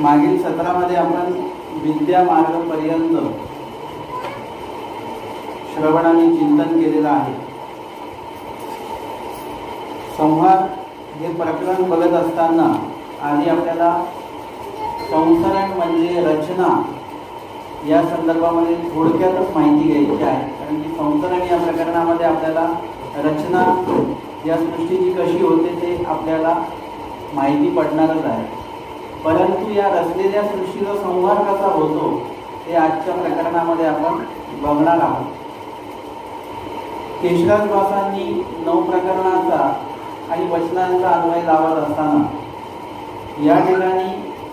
मागील सत्रामध्ये आपण विद्या मार्गपर्यंत श्रवण आणि चिंतन केलेलं आहे. संहार हे प्रकरण बघत असताना आधी आपल्याला संसरण म्हणजे रचना या संदर्भामध्ये थोडक्यातच माहिती घ्यायची आहे. कारण की संसरण या प्रकरणामध्ये आपल्याला रचना या सृष्टीची कशी होते ते आपल्याला माहिती पडणारच आहे. परंतु या रचलेल्या सृष्टीचा संहार कसा होतो हे आजच्या प्रकरणामध्ये आपण बघणार आहोत. केशराज वासांनी 9 प्रकरणाचा आणि वचनांचा अन्वय लावत असताना या ठिकाणी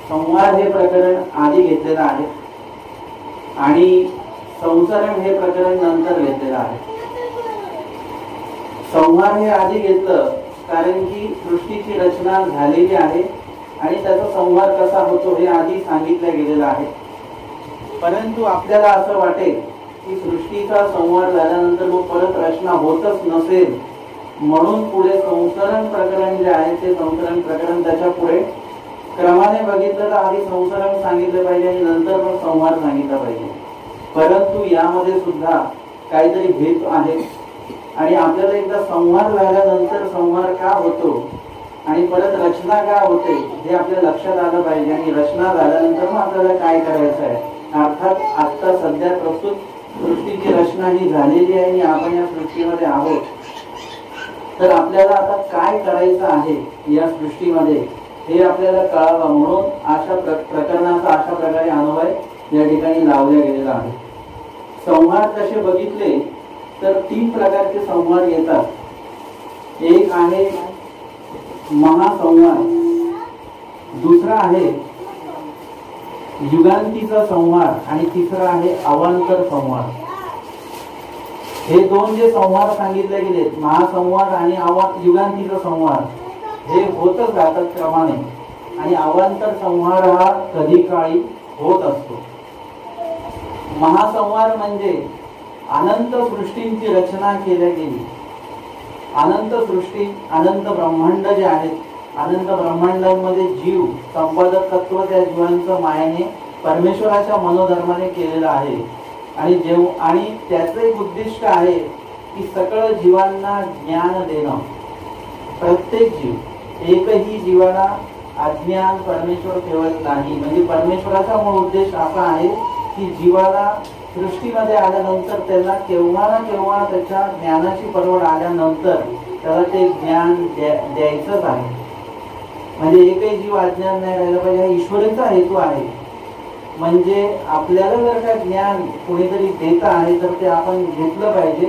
संहार हे प्रकरण आधी घेतलेलं आहे आणि संसरण हे प्रकरण नंतर घेतलेलं आहे. संहार हे आधी घेतलं कारण की सृष्टीची रचना झालेली आहे आणि त्याचा संहार कसा होतो हे आधी सांगितलं गेलेलं आहे. परंतु आपल्याला असं वाटेल की सृष्टीचा संहार झाल्यानंतर मग परत रचना होतच नसेल, म्हणून पुढे संसरण प्रकरण जे आहे ते संसरण प्रकरण त्याच्या पुढे क्रमाने बघितलं तर आधी संसरण सांगितलं पाहिजे आणि नंतर मग संहार सांगितला पाहिजे. परंतु यामध्ये सुद्धा काहीतरी भेद आहे आणि आपल्याला एकदा संहार झाल्यानंतर संहार का होतो आणि परत रचना का होते हे आपल्या लक्षात आलं पाहिजे. आणि रचना झाल्यानंतर मग आपल्याला काय करायचं आहे. अर्थात आता सध्या प्रस्तुत सृष्टीची रचना ही झालेली आहे आणि आपण या सृष्टीमध्ये आहोत, तर आपल्याला आता काय करायचं आहे या सृष्टीमध्ये हे आपल्याला कळावं, म्हणून अशा प्रकरणाचा अशा प्रकारे अन्वय या ठिकाणी लावला गेलेला आहे. संहार कसे बघितले तर 3 प्रकारचे संहार येतात. एक आहे महासंहार, दुसरा आहे युगांतीचा संहार आणि तिसरा आहे अवांतर संहार. हे 2 जे संहार सांगितले गेले महासंहार आणि युगांतीचा संहार हे होतच राहतात क्रमाने आणि अवांतर संहार हा कधी काळी होत असतो. महासंहार म्हणजे अनंत सृष्टींची रचना केल्या गेली. अनंत सृष्टी अनंत ब्रह्मांड जे आहेत, अनंत ब्रह्मांडांमध्ये जीव संपादक तत्व त्या जीवांचं मायाने परमेश्वराच्या मनोधर्माने केलेलं आहे. आणि त्याचं एक उद्दिष्ट आहे की सकळ जीवांना ज्ञान देणं. प्रत्येक जीव एकही जीवाला अज्ञान परमेश्वर ठेवत नाही. म्हणजे परमेश्वराचा मूळ उद्देश असा आहे की जीवाला सृष्टीमध्ये आल्यानंतर त्याला केव्हा ना केव्हा त्याच्या ज्ञानाची परवड आल्यानंतर त्याला ते ज्ञान द्यायचंच आहे. म्हणजे एकही जीव अज्ञान नाही राहिला पाहिजे हा ईश्वराचा हेतू आहे. म्हणजे आपल्याला जर का ज्ञान कोणीतरी देत आहे तर ते आपण घेतलं पाहिजे.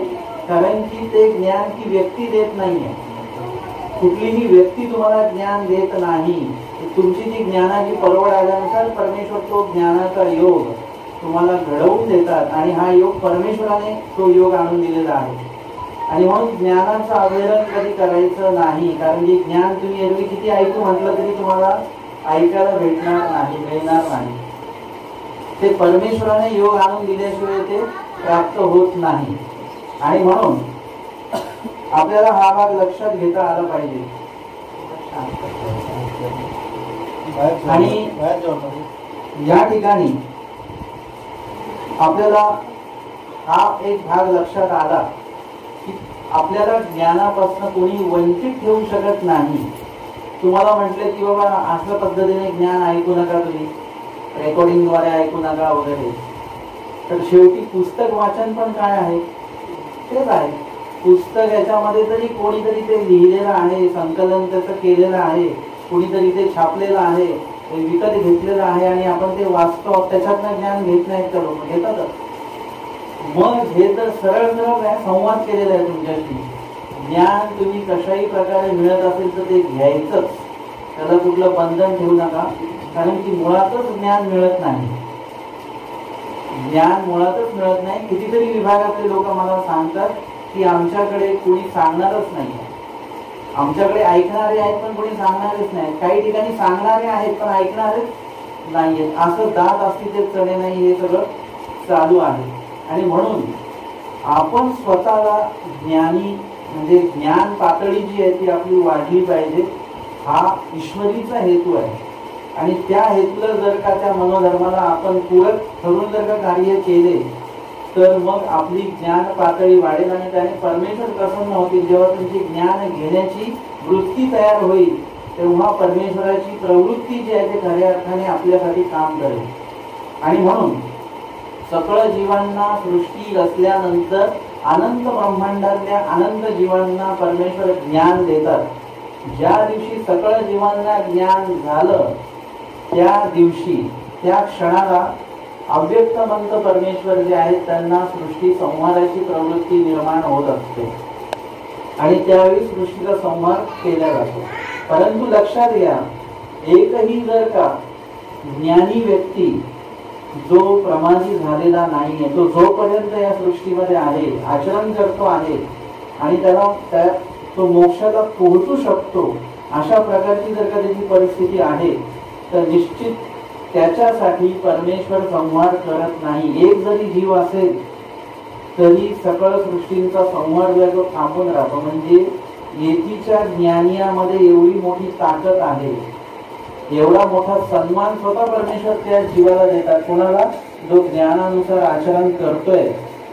कारण की ते ज्ञान ती व्यक्ती देत नाहीये. कुठलीही व्यक्ती तुम्हाला ज्ञान देत नाही. तुमची जी ज्ञानाची परवड आल्यानुसार परमेश्वर तो ज्ञानाचा योग तुम्हाला घडवून देतात आणि हा योग परमेश्वराने तो योग आणून दिलेला आहे. आणि म्हणून ज्ञानाचं अवहेलन कधी करायचं नाही. कारण की ज्ञान तुम्ही एरवी किती ऐकू म्हटलं तरी तुम्हाला ऐकायला भेटणार नाही, मिळणार नाही. ते परमेश्वराने योग आणून दिल्याशिवाय ते प्राप्त होत नाही. आणि म्हणून आपल्याला हा भाग लक्षात घेता आला पाहिजे. आणि या ठिकाणी आपल्याला हा एक भाग लक्षात आला की आपल्याला ज्ञानापासून कोणी वंचित ठेवू शकत नाही. तुम्हाला म्हटलं की बाबा अशा पद्धतीने ज्ञान ऐकू नका, तुम्ही रेकॉर्डिंगद्वारे ऐकू नका वगैरे, तर शेवटी पुस्तक वाचन पण काय आहे तेच आहे. पुस्तक याच्यामध्ये तरी कोणीतरी ते लिहिलेलं आहे, संकलन त्याचं केलेलं आहे, कोणीतरी ते छापलेलं आहे, विकत घेतलेलं आहे आणि आपण ते वाचतो. त्याच्यातनं ज्ञान घेत नाहीत तर लोक घेतातच. मग हे तर सरळ सरळ संवाद केलेला आहे तुमच्याशी. ज्ञान तुम्ही कशाही प्रकारे मिळत असेल तर ते घ्यायचंच, त्याला कुठलं बंधन ठेवू नका. कारण की मुळातच ज्ञान मिळत नाही. ज्ञान मुळातच मिळत नाही. कितीतरी विभागातले लोक मला सांगतात की आमच्याकडे कोणी सांगणारच नाही. आमच्याकडे ऐकणारे आहेत पण कोणी सांगणारेच नाही. काही ठिकाणी सांगणारे आहेत पण ऐकणारेच नाहीयेत. असं दात असतील ते चणे नाही, हे सगळं चालू आहे. आणि म्हणून आपण स्वतःला ज्ञानी म्हणजे ज्ञान पातळी जी आहे ती आपली वाढली पाहिजे. हा ईश्वरीचा हेतू आहे. आणि त्या हेतूला जर का त्या मनोधर्माला आपण पूरक ठरून जर का कार्य केले तर मग आपली ज्ञान पातळी वाढेल आणि त्याने परमेश्वर प्रसन्न होतील. जेव्हा तुमची ज्ञान घेण्याची वृत्ती तयार होईल तेव्हा परमेश्वराची प्रवृत्ती जी आहे ते खऱ्या अर्थाने आपल्यासाठी काम करेल. आणि म्हणून सकळ जीवांना सृष्टी रचल्यानंतर अनंत ब्रह्मांडातल्या अनंत जीवांना परमेश्वर ज्ञान देतात. ज्या दिवशी सकळ जीवांना ज्ञान झालं त्या दिवशी त्या क्षणाला अव्यक्तमंत परमेश्वर जे आहेत त्यांना सृष्टी संहाराची प्रवृत्ती निर्माण होत असते आणि त्यावेळी सृष्टीचा संहार केला जातो. परंतु लक्षात घ्या, एकही जर का ज्ञानी व्यक्ती जो प्रमादी झालेला नाहीये, तो जोपर्यंत या सृष्टीमध्ये आहे, आचरण करतो आहे आणि त्याला तो मोक्षाला पोहोचू शकतो, अशा प्रकारची जर का त्याची परिस्थिती आहे तर निश्चित त्याच्यासाठी परमेश्वर संहार करत नाही. एक जरी जीव असेल तरी सकळ सृष्टींचा संहार जो आहे तो थांबून राहतो. म्हणजे येतीच्या ज्ञानियामध्ये एवढी मोठी ताकद आहे, एवढा मोठा सन्मान स्वतः परमेश्वर त्या जीवाला देतात. कोणाला? जो ज्ञानानुसार आचरण करतोय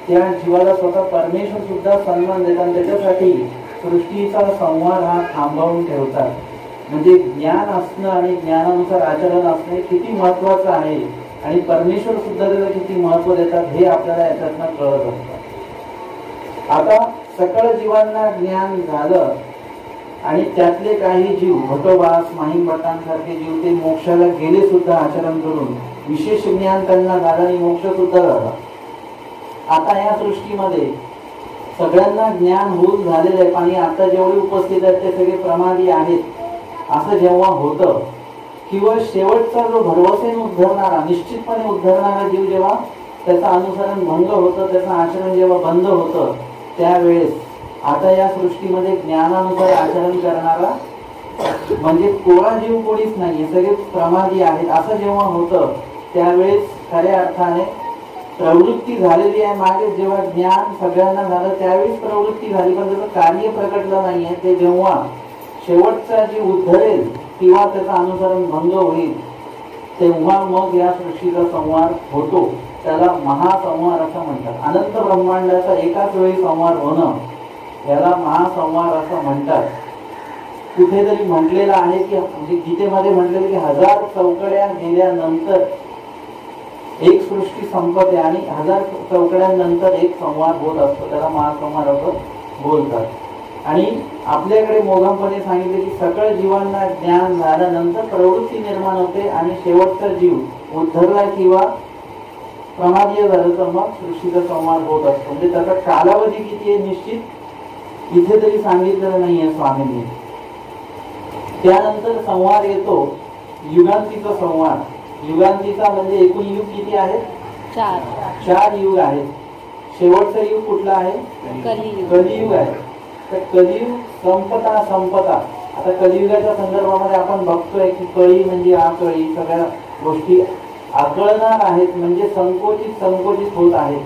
त्या जीवाला स्वतः परमेश्वर सुद्धा सन्मान देतात. त्याच्यासाठी सृष्टीचा संहार हा थांबवून ठेवतात. म्हणजे ज्ञान असणं आणि ज्ञानानुसार आचरण असणे किती महत्वाचं आहे आणि परमेश्वर सुद्धा त्याला किती महत्व देतात हे आपल्याला याच्यातनं कळत असतं. आता सकळ जीवांना ज्ञान झालं आणि त्यातले काही जीव भटोबास माहीमभटांसारखे जीव ते मोक्षाला गेले सुद्धा आचरण करून, विशेष ज्ञान त्यांना झालं आणि मोक्ष सुद्धा झाला. आता या सृष्टीमध्ये सगळ्यांना ज्ञान होऊन झालेलं आहे आणि आता जेवढे उपस्थित आहेत ते सगळे प्रमादी आहेत असं जेव्हा होतं किंवा शेवटचा जो भरवसेने उद्धरणारा, निश्चितपणे उद्धरणारा जीव जेव्हा त्याचं अनुसरण भंग होतं, त्याचं आचरण जेव्हा बंद होतं, त्यावेळेस आता या सृष्टीमध्ये ज्ञानानुसार आचरण करणारा म्हणजे कोणा जीव कोणीच नाही, सगळे प्रमादी आहेत असं जेव्हा होतं त्यावेळेस खऱ्या अर्थाने प्रवृत्ती झालेली आहे. मागे जेव्हा ज्ञान सगळ्यांना झालं त्यावेळेस प्रवृत्ती झाली, पण त्याचं कार्य प्रकटलं नाहीये. ते जेव्हा शेवटचा जीव उद्धरेल किंवा त्याचं अनुसरण भंग होईल तेव्हा मग या सृष्टीचा संहार होतो. त्याला महासंहार असं म्हणतात. अनंत ब्रह्मांडाचा एकाच वेळी संहार होणं याला महासंहार असं म्हणतात. कुठेतरी म्हटलेलं आहे की म्हणजे गीतेमध्ये म्हटलेलं की 1000 चौकड्या गेल्यानंतर एक सृष्टी संपते आणि 1000 चौकड्यांनंतर एक संहार होत असतो, त्याला महासंहार असं बोलतात. आणि आपल्याकडे मोघमपणे सांगितले की सकळ जीवांना ज्ञान झाल्यानंतर प्रवृत्ती निर्माण होते आणि शेवटचा जीव उद्धरला किंवा प्रमादीय झालं तर मग सृष्टीचा संहार होत असतो. म्हणजे त्याचा कालावधी किती आहे निश्चित इथे तरी सांगितलेलं नाहीये स्वामींनी. त्यानंतर संहार येतो युगांतीचा संहार. युगांतीचा म्हणजे एकूण युग किती आहेत? 4 युग आहेत. शेवटचं युग कुठलं आहे? कलियुग आहे. तर कलियुग संपता आता कलियुगाच्या संदर्भामध्ये आपण बघतोय की कळी म्हणजे आकळी, सगळ्या गोष्टी आकळणार आहेत म्हणजे संकोचित होत आहेत.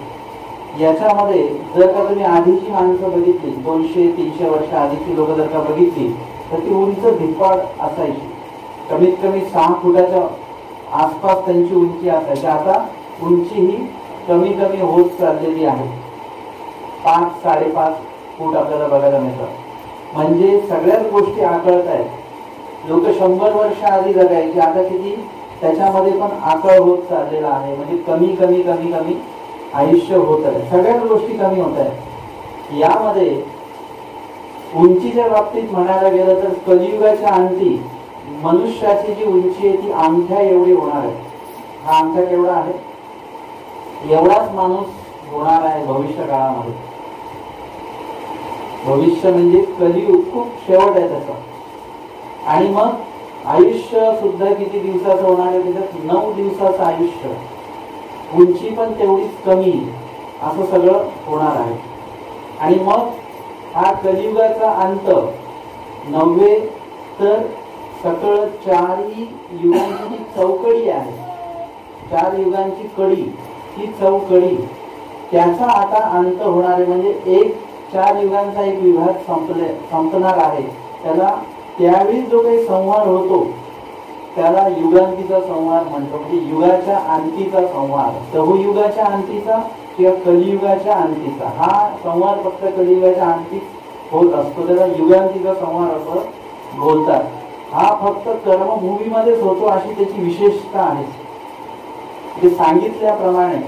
याच्यामध्ये जर का तुम्ही आधीची माणसं बघितली, 200-300 वर्ष आधीची लोक जर का बघितली तर ती उंच धिप्पाड असायची, कमीत कमी 6 फुटाच्या आसपास त्यांची उंची असायची. आता उंची ही कमी होत चाललेली आहे, 5-5.5 फूट आपल्याला बघायला मिळतात. म्हणजे सगळ्याच गोष्टी आकळत आहेत. लोक 100 वर्ष आधी जगायची, आता किती त्याच्यामध्ये पण आकळ होत चाललेला आहे. म्हणजे कमी आयुष्य होत आहे, सगळ्याच गोष्टी कमी होत आहेत. यामध्ये उंचीच्या बाबतीत म्हणायला गेलं तर कलियुगाच्या अंती मनुष्याची जी उंची आहे ती अंगठ्या एवढी होणार आहे. हा अंगठा केवढा आहे? एवढाच माणूस होणार आहे भविष्य काळामध्ये. भविष्य म्हणजे कलियुग खूप शेवट आहे त्याचा. आणि मग आयुष्य सुद्धा किती दिवसाचं होणार आहे? त्याच्यात 9 दिवसाचं आयुष्य, उंची पण तेवढीच कमी, असं सगळं होणार आहे. आणि मग हा कलियुगाचा अंत 9वे तर सकळ 4ही युगांची जी चौकडी आहे, 4 युगांची कडी, ही चौकडी त्याचा आता अंत होणार आहे. म्हणजे 4 युगांचा एक विभाग संपणार आहे. त्याला त्यावेळी जो काही संहार होतो त्याला युगांतीचा संवाद म्हणतो. म्हणजे युगाच्या अंतीचा संवाद, चहुयुगाच्या अंतीचा किंवा कलियुगाच्या अंतीचा हा संवाद फक्त कलियुगाच्या अंती होत असतो, त्याला युगांतीचा संवाद असं बोलतात. हा फक्त कर्मभूमीमध्येच होतो अशी त्याची विशेषता आहे. ते सांगितल्याप्रमाणे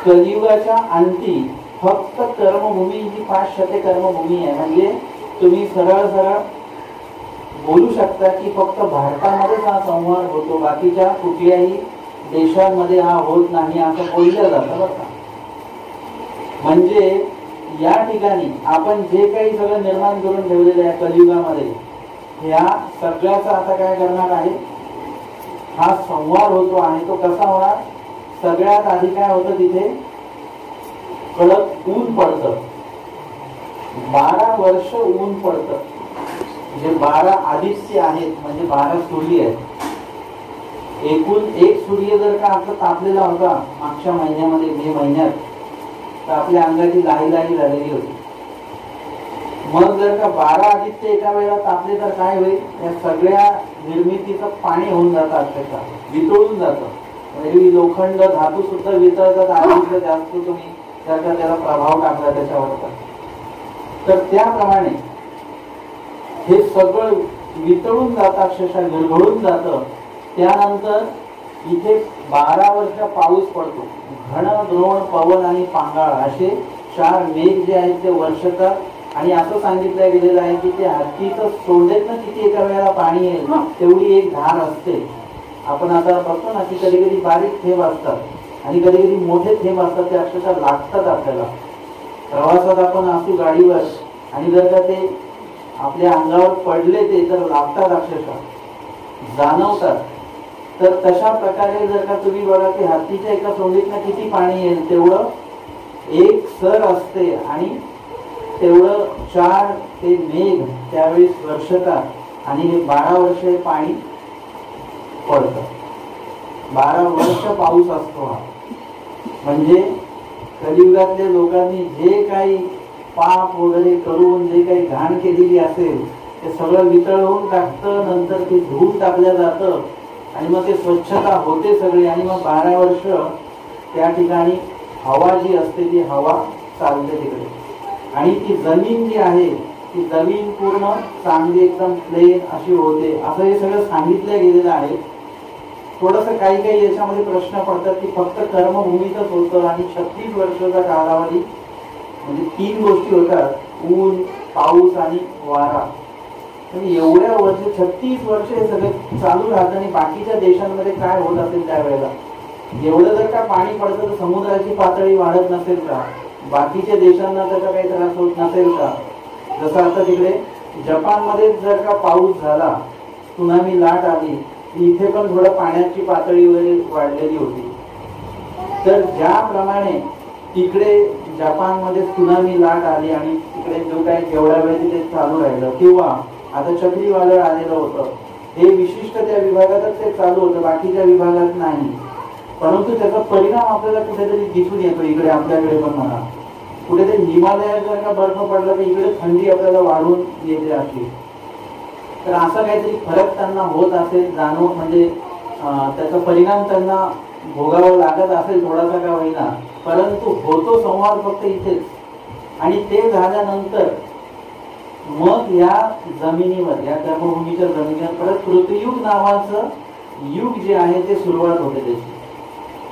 कलियुगाच्या अंती फक्त कर्मभूमी ही 5 कर्मभूमी आहे. म्हणजे तुम्ही सरळ सरळ बोलू शकता की फक्त भारतामध्येच हा संवाद होतो, बाकीच्या कुठल्याही देशांमध्ये हा होत नाही असं बोललं जातं बरं का. म्हणजे या ठिकाणी आपण जे काही सगळं निर्माण करून ठेवलेलं आहे कलियुगामध्ये, ह्या सगळ्याचा आता काय करणार आहे, हा संवाद होतो आहे. तो कसा होणार, सगळ्यात आधी काय होतं, तिथे कडक ऊन पडतं, 12 वर्ष ऊन पडतं. जे 12 आदित्य आहेत म्हणजे 12 सूर्य आहेत. एकूण एक सूर्य जर का आपला तापलेला होता मागच्या महिन्यामध्ये, मे महिन्यात, तर आपल्या अंगाची लाही लाही झालेली होती. मग जर का 12 आदित्य एका वेळेला तापले तर काय होईल, या सगळ्या निर्मितीचं पाणी होऊन जातं, अक्षरशः वितळून जातं. म्हणजे लोखंड धातू सुद्धा वितळतात आदित्य जास्त तुम्ही जर का त्याला प्रभाव टाकला त्याच्यावर. तर त्याप्रमाणे हे सगळं वितळून जातं, अक्षरशः विरघळून जातं. त्यानंतर इथे 12 वर्ष पाऊस पडतो. घन, द्रोण, पवन आणि पांगाळ असे 4 मेघ जे आहेत ते वर्षतात. आणि असं सांगितलं गेलेलं आहे की ते हत्तीचं सोंडेतनं किती एका वेळेला पाणी येईल तेवढी एक धार असते. आपण आता बघतो ना की कधी कधी बारीक थेंब असतात आणि कधी कधी मोठे थेंब असतात, ते अक्षरशः लागतात आपल्याला. प्रवासात आपण असू गाडीवर आणि जर का ते आपल्या अंगावर पडले ते तर लागतात, अक्षरशः जाणवतात. तर तशा प्रकारे जर का तुम्ही बघा की हत्तीच्या एका सोंडीतनं किती पाणी येईल तेवढं एक सर असते आणि तेवढं 4 ते मेघ त्यावेळेस वर्षतात आणि हे 12 वर्ष हे पाणी पडतं. 12 वर्ष पाऊस असतो हा. म्हणजे कलियुगातल्या लोकांनी जे काही पाप वगैरे करून जे काही घाण केलेली असेल ते सगळं वितळवून टाकतं, नंतर ते धुवून टाकलं जातं आणि मग ते स्वच्छता होते सगळी. आणि मग 12 वर्ष त्या ठिकाणी हवा जी असते ती हवा चालते तिकडे. आणि ती जमीन जी आहे ती जमीन पूर्ण चांगली एकदम प्लेन अशी होते. असं हे सगळं सांगितलं गेलेलं आहे. थोडंसं काही काही याच्यामध्ये प्रश्न पडतात की फक्त कर्मभूमीतच होतं आणि 36 वर्षाचा कालावधी म्हणजे 3 गोष्टी होतात, ऊन, पाऊस आणि वारा. म्हणजे एवढ्या वर्ष 36 वर्ष हे सगळं चालू राहतं. आणि बाकीच्या देशांमध्ये काय होत असेल त्यावेळेला, एवढं जर का पाणी पडतं तर समुद्राची पातळी वाढत नसेल का, बाकीच्या देशांना त्याचा काही त्रास होत नसेल का. जसं आता तिकडे जपानमध्ये जर का पाऊस झाला, त्सुनामी लाट आली, इथे पण थोडं पाण्याची पातळी वगैरे वाढलेली होती. तर ज्याप्रमाणे तिकडे जपानमध्ये त्सुनामी लाट आली आणि तिकडे जो काही जेवढा वेळ तिथे चालू राहिलं, किंवा आता चक्रीवादळ आलेलं होतं, हे विशिष्ट त्या विभागातच ते चालू होतं, बाकीच्या विभागात नाही. परंतु त्याचा परिणाम आपल्याला कुठेतरी दिसून येतो. इकडे आपल्याकडे पण म्हणा, कुठेतरी हिमालयात जर का बर्फ पडला तर इकडे थंडी आपल्याला वाढून येते अशी. तर असा काहीतरी फरक त्यांना होत असेल, जाणव म्हणजे त्याचा परिणाम त्यांना भोगावा लागत असेल थोडासा का होईना, परंतु होतो संवाद फक्त इथेच. आणि ते झाल्यानंतर मग या जमिनीवर, या कर्मभूमीच्या जमिनीवर परत कृतयुग नावाचं युग जे आहे ते सुरुवात होते त्याची.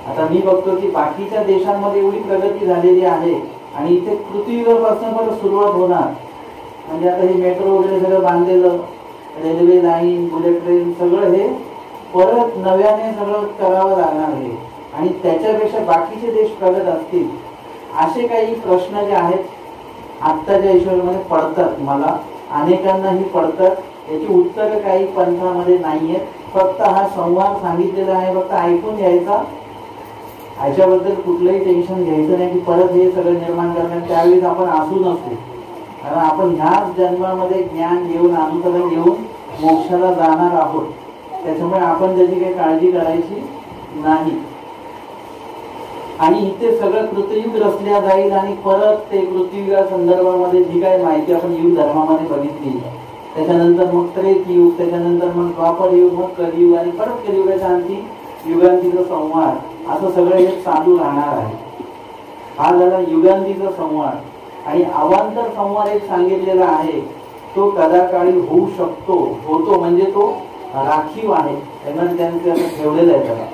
आता मी बघतो की बाकीच्या देशांमध्ये एवढी प्रगती झालेली आहे आणि इथे कृतयुगापासून परत सुरुवात होणार. म्हणजे आता हे मेट्रो वगैरे सगळं बांधलेलं, रेल्वे लाईन, बुलेट ट्रेन सगळं हे परत नव्याने सगळं करावं लागणार आहे. आणि त्याच्यापेक्षा बाकीचे देश प्रगत असतील असे काही प्रश्न जे आहेत आत्ताच्या ईश्वरमध्ये पडतात, मला अनेकांनाही पडतात. याची उत्तरं काही पंथामध्ये नाहीये. फक्त हा संवाद सांगितलेला आहे, फक्त ऐकून घ्यायचा. ह्याच्याबद्दल कुठलंही टेन्शन घ्यायचं नाही की परत हे सगळं निर्माण करणार, त्यावेळेस आपण असू नसतो. कारण आपण ह्याच जन्मामध्ये ज्ञान घेऊन, अनुकरण घेऊन मोक्षाला जाणार आहोत. त्याच्यामुळे आपण त्याची काही काळजी करायची नाही. आणि इथे सगळं कृतयुग रचल्या जाईल आणि परत ते कृतयुगा संदर्भामध्ये जी काही माहिती आपण युग धर्मामध्ये बघितली त्याच्यानंतर मग त्रेतयुग, त्याच्यानंतर मग द्वापर युग, मग कलियुग आणि परत कलियुगाच्या अंती युगांतीचा संवार, असं सगळं हे चालू राहणार आहे. हा झाला युगांतीचा संवार. आणि अवांतर संवार एक सांगितलेला आहे, तो कदाकाळी होऊ शकतो, होतो म्हणजे तो राखीव आहे. त्यांचे असं ठेवलेलं आहे त्याला,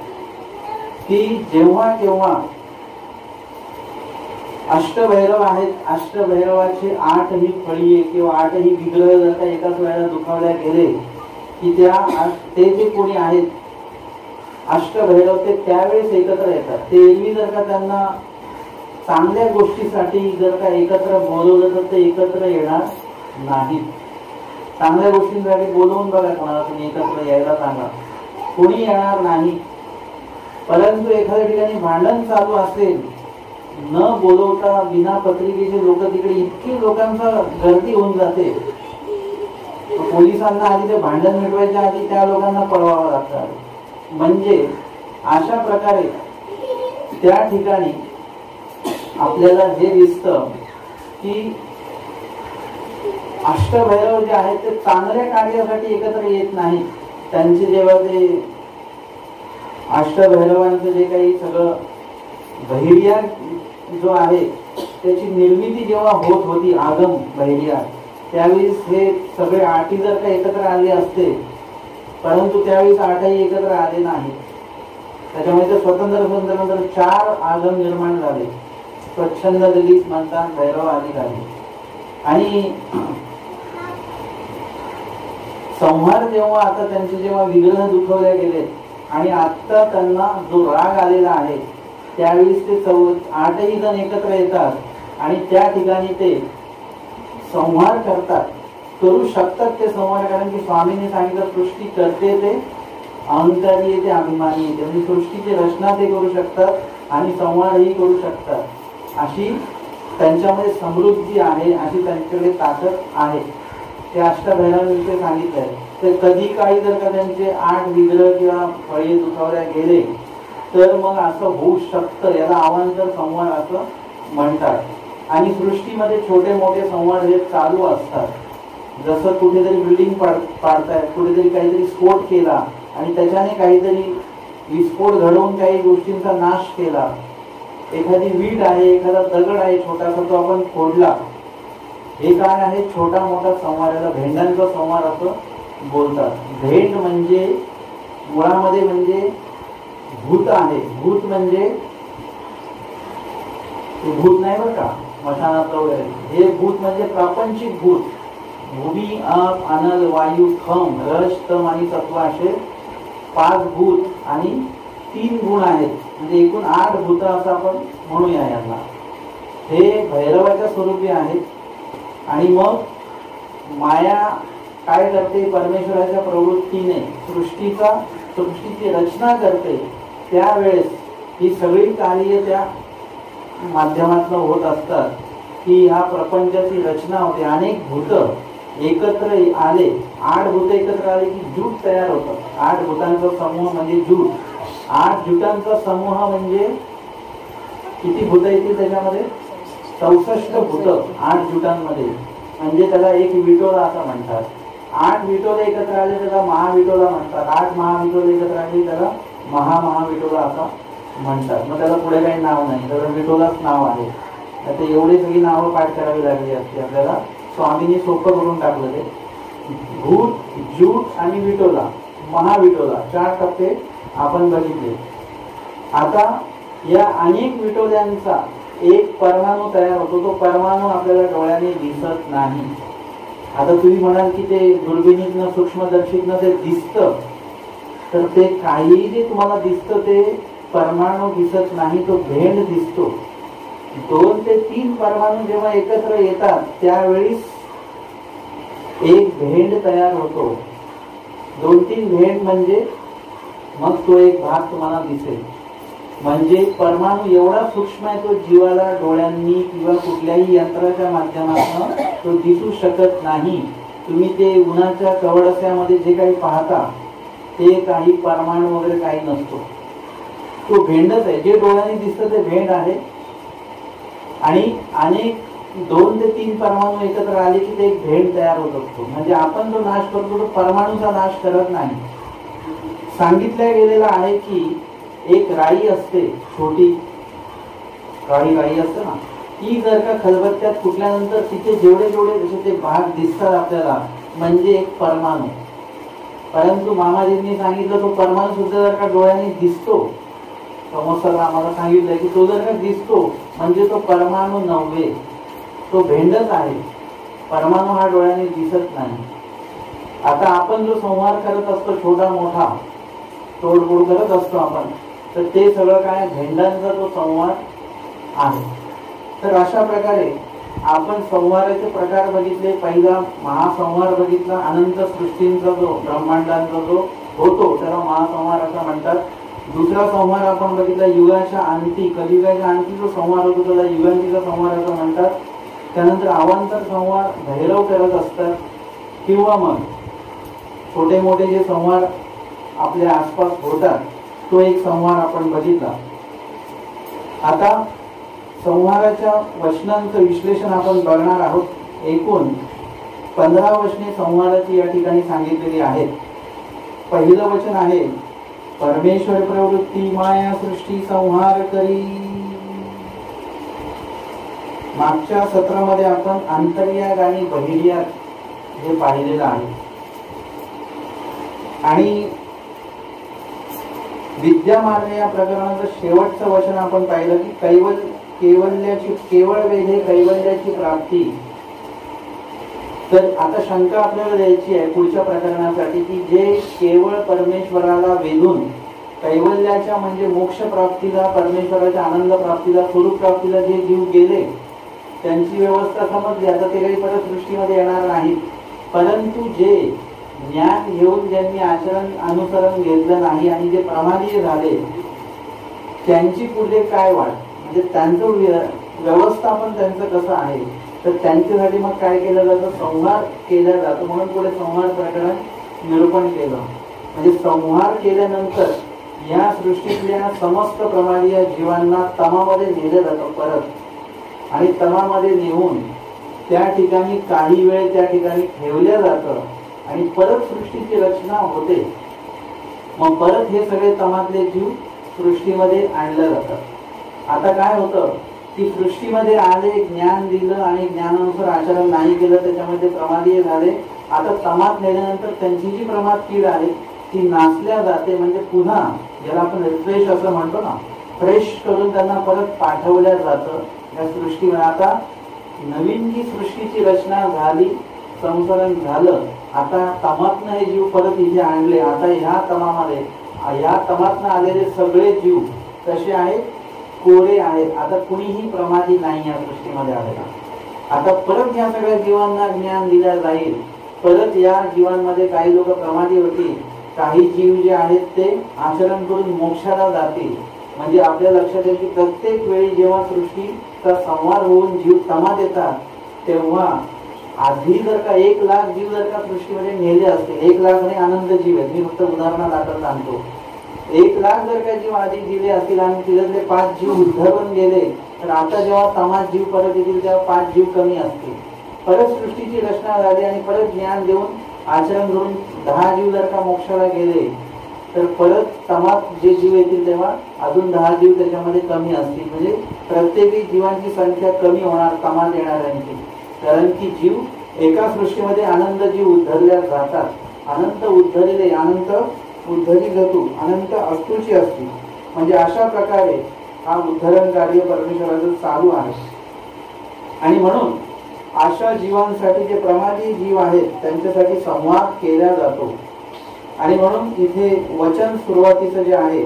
की जेव्हा केव्हा अष्टभैरव आहेत, अष्टभैरवाचे 8ही फळी किंवा 8ही विग्रह जर का एकाच वेळेला दुखावल्या गेले की ते जे कोणी आहेत अष्टभैरव ते त्यावेळेस एकत्र येतात. ते एरवी जर का त्यांना चांगल्या गोष्टीसाठी जर का एकत्र बोलवलं तर ते एकत्र येणार नाहीत. चांगल्या गोष्टींसाठी बोलवून बघा, कोणाला तुम्ही एकत्र यायला सांगा, कोणी येणार नाही. परंतु एखाद्या ठिकाणी भांडण चालू असेल, न बोलवता बिना पत्रिकेचे लोक तिकडे इतकी लोकांचा गर्दी होऊन जाते, पोलिसांना आधी ते भांडण मिटवायच्या आधी त्या लोकांना पळवावं लागतं. म्हणजे अशा प्रकारे त्या ठिकाणी आपल्याला हे दिसतं की अष्टभैरव जे आहेत ते चांगल्या कार्यासाठी एकत्र येत नाही. त्यांचे जेव्हा ते अष्टभैरवांचं जे काही सगळं बहिर्या जो आहे त्याची निर्मिती जेव्हा होत होती, आगम बहिर्या, त्यावेळेस हे सगळे 8 जर का एकत्र आले असते, परंतु त्यावेळेस 8ही एकत्र आले नाही. त्याच्यामुळे स्वतंत्र 4 आगम निर्माण झाले. स्वच्छंद दलित म्हणतात, भैरव आदी काही. आणि संहार जेव्हा आता त्यांचे जेव्हा विग्रह दुखवले गेले आणि आता त्यांना जो राग आलेला आहे, त्यावेळेस ते 8ही जण एकत्र येतात आणि त्या ठिकाणी ते संहार करतात, करू शकतात ते संहार. कारण की स्वामींनी सांगितलं सृष्टी करते ते अहंकारी येते, अभिमानी येते. म्हणजे सृष्टीची रचना ते करू शकतात आणि संहारही करू शकतात. अशी त्यांच्यामध्ये समृद्धी आहे, अशी त्यांच्याकडे ताकद आहे. ते अष्टभैरवांविषयी सांगितलंय. ते कधी काही जर का त्यांचे 8 विग्रह किंवा फळे दुखावल्या गेले तर मग असं होऊ शकतं. याला अवांतर संवार असं म्हणतात. आणि सृष्टीमध्ये छोटे मोठे संवार हे चालू असतात. जसं कुठेतरी बिल्डिंग पाडतायत, कुठेतरी काहीतरी स्फोट केला आणि त्याच्याने काहीतरी विस्फोट घडवून काही गोष्टींचा नाश केला. एखादी वीट आहे, एखादा दगड आहे छोटासा, तो आपण फोडला. हे काय आहे? छोटा मोठा संवार. याला भेंडांचा संवार असं बोलतात. भेंड म्हणजे मुळामध्ये म्हणजे भूत आहे. भूत म्हणजे भूत नाही बरं का, मशानातलं वगैरे. हे भूत म्हणजे प्रापंचिक भूत. भूमी, आप, अनल, वायू, खम, रज, तम आणि सत्व असे 5 भूत आणि 3 गुण आहेत. म्हणजे एकूण 8 भूत असं आपण म्हणूया यांना. हे भैरवाच्या स्वरूपी आहेत. आणि मग माया काय करते? परमेश्वराच्या प्रवृत्तीने सृष्टीची रचना करते. त्यावेळेस ही सगळी कार्य त्या माध्यमातून होत असतात की ह्या प्रपंचाची रचना होते. अनेक भूत एकत्र आले, 8 भूत एकत्र आले की जूट तयार होतं. 8 भूतांचा समूह म्हणजे जूट. 8 जुटांचा समूह म्हणजे किती भूत येतील त्याच्यामध्ये? 64 भूत 8 जुटांमध्ये. म्हणजे त्याला एक विटोला असं म्हणतात. 8 विटोले एकत्र आले त्याला महाविटोला म्हणतात. 8 महाविटोले एकत्र आले त्याला महाविटोला असं म्हणतात. मग त्याला पुढे काही नाव नाही, तर विटोलाच नाव आहे. आता एवढी सगळी नावं पाठ करावी लागली असते आपल्याला. स्वामींनी सोपं करून टाकलं ते. भूत, जूट आणि विटोला, महाविटोला 4 टप्पे आपण बघितले. आता या अनेक विटोल्यांचा एक परमाणू तयार होतो. तो परमाणू आपल्याला डोळ्याने दिसत नाही. आता तुम्ही म्हणाल की ते दुर्बिणीतनं सूक्ष्मदर्शीतनं ते दिसतं, तर ते काही जे तुम्हाला दिसतं ते परमाणू दिसत नाही, तो भेंड दिसतो. 2 ते 3 परमाणू जेव्हा एकत्र येतात त्यावेळी एक भेंड तयार होतो. 2-3 भेंड म्हणजे मग तो एक भाग तुम्हाला दिसेल. म्हणजे परमाणू एवढा सूक्ष्म आहे, तो जीवाला डोळ्यांनी किंवा कुठल्याही यंत्राच्या माध्यमातून तो दिसू शकत नाही. तुम्ही ते उन्हाच्या कवडस्यामध्ये जे काही पाहता ते काही परमाणू वगैरे काही नसतो. तो भेंडच आहे. जे डोळ्यांनी दिसतं ते भेंड आहे. आणि अनेक 2 ते 3 परमाणू एकत्र आले की ते एक भेंड तयार होत असतो. म्हणजे आपण जो नाश करतो तो परमाणूचा नाश करत नाही. सांगितलं गेलेलं आहे की एक राई असते, छोटी काळी राई असते ना, ती जर का खलबत्त्यात फुटल्यानंतर तिथे जेवढे जेवढे जसे ते भाग दिसतात आपल्याला म्हणजे एक परमाणू. परंतु मामाजींनी सांगितलं तो परमाणू सुद्धा जर का डोळ्याने दिसतो, समोसाला आम्हाला सांगितलंय की तो जर का दिसतो म्हणजे तो परमाणू नव्हे, तो भेंडच आहे. परमाणू हा डोळ्याने दिसत नाही. आता आपण जो संहार करत असतो छोटा मोठा तोडफोड करत असतो आपण, तर ते सगळं काय भेंडांचा तो संहार आहे. तर अशा प्रकारे आपण संहाराचे प्रकार बघितले. पहिला महासंहार बघितला, अनंत सृष्टींचा जो ब्रह्मांडांचा जो होतो त्याला महासंहार असं म्हणतात. दुसरा संहार आपण बघितला युगाच्या अंती, कलियुगाच्या अंती जो संहार होतो त्याला युगांतीचा संहार असं म्हणतात. त्यानंतर अवांतर संहार भैरव करत असतात, किंवा मग छोटे मोठे जे संहार आपल्या आसपास होतात तो एक संहार आपण बघितला. आता संहाराच्या वचनांचं विश्लेषण आपण बघणार आहोत. एकूण 15 वचने संहाराची या ठिकाणी सांगितलेली आहेत. पहिलं वचन आहे परमेश्वर प्रवृत्ती माया सृष्टी संहार करी. मागच्या सत्रामध्ये आपण अंतर्याग आणि बहिर्याग हे पाहिलेलं आहे. आणि विद्यामार्ग या प्रकरणाचं शेवटचं वचन आपण पाहिलं की केवळ वेधे कैवल्याची प्राप्ती. तर आता शंका आपल्याला द्यायची आहे पुढच्या प्रकरणासाठी की जे केवळ परमेश्वराला वेधून कैवल्याच्या म्हणजे मोक्ष प्राप्तीला, परमेश्वराच्या आनंद प्राप्तीला, स्वरूप प्राप्तीला जे जीव गेले त्यांची व्यवस्था समजली. आता ते काही परत सृष्टीमध्ये येणार नाही. परंतु जे ज्ञान घेऊन ज्यांनी आचरण अनुसरण घेतलं नाही आणि जे प्रमादी झाले त्यांची पुढे काय वाट, म्हणजे त्यांचं व्यवस्थापन त्यांचं कसं आहे, तर त्यांच्यासाठी मग काय केलं जातं, संहार केला जातो. म्हणून पुढे संहार प्रकरण निरूपण केलं. म्हणजे संहार केल्यानंतर या सृष्टीतल्या समस्त प्रमादीय जीवांना तमामध्ये नेलं जातं परत. आणि तमामध्ये नेऊन त्या ठिकाणी काही वेळ त्या ठिकाणी ठेवल्या जातं आणि परत सृष्टीची रचना होते. मग परत हे सगळे तमातले जीव सृष्टीमध्ये आणले जातात. आता काय होतं की सृष्टीमध्ये आले, ज्ञान दिलं आणि ज्ञानानुसार आचरण नाही केलं, त्याच्यामध्ये प्रमादीय झाले. आता तमात नेल्यानंतर त्यांची जी प्रमाद कीड आहे ती नासल्या जाते. म्हणजे पुन्हा ज्याला आपण रिफ्रेश असं म्हणतो ना, फ्रेश करून त्यांना परत पाठवल्या जातं या सृष्टीमध्ये. आता नवीन जी सृष्टीची रचना झाली, संसरण झालं, आता तमातनं हे जीव परत इथे आणले. आता ह्या तमामध्ये ह्या तमातनं आलेले सगळे जीव कसे आहेत, कोरे आहेत. आता कुणीही प्रमादी नाही या सृष्टीमध्ये आलेला. आता परत या सगळ्या जीवांना ज्ञान दिल्या जाईल. परत या जीवांमध्ये काही लोक प्रमादी होतील, काही जीव जे आहेत ते आचरण करून मोक्षाला जातील. म्हणजे आपल्या लक्षात येईल की प्रत्येक वेळी जेव्हा सृष्टीचा संहार होऊन जीव तमात येतात तेव्हा आधी जर का 1 लाख जीव जर का सृष्टीमध्ये नेले असते, 1 लाख आणि आनंद जीव आहेत, मी फक्त उदाहरणादाखल सांगतो, 1 लाख जर का जीव आधी दिले असतील आणि तिथले 5 जीव उद्धरून गेले, तर आता जेव्हा तमात जीव परत येतील तेव्हा 5 जीव कमी असतील. परत सृष्टीची रचना झाली आणि परत ज्ञान देऊन आचरण करून 10 जीव जर का मोक्षाला गेले, तर परत तमात जे जीव येतील तेव्हा अजून 10 जीव त्याच्यामध्ये कमी असतील. म्हणजे प्रत्येकी जीवांची संख्या कमी होणार तमात येणाऱ्यांची. कारण की जीव एका सृष्टीमध्ये आनंद जीव उद्धरल्या जातात. अनंत उद्धरिले, अनंत उद्धरी गतू, अनंत अस्तूची असती. म्हणजे अशा प्रकारे हा उद्धरण कार्य परमेश्वराचं चालू आहे. आणि म्हणून अशा जीवांसाठी जे प्रमादी जीव आहेत त्यांच्यासाठी संवाद केला जातो. आणि म्हणून इथे वचन सुरुवातीचं जे आहे,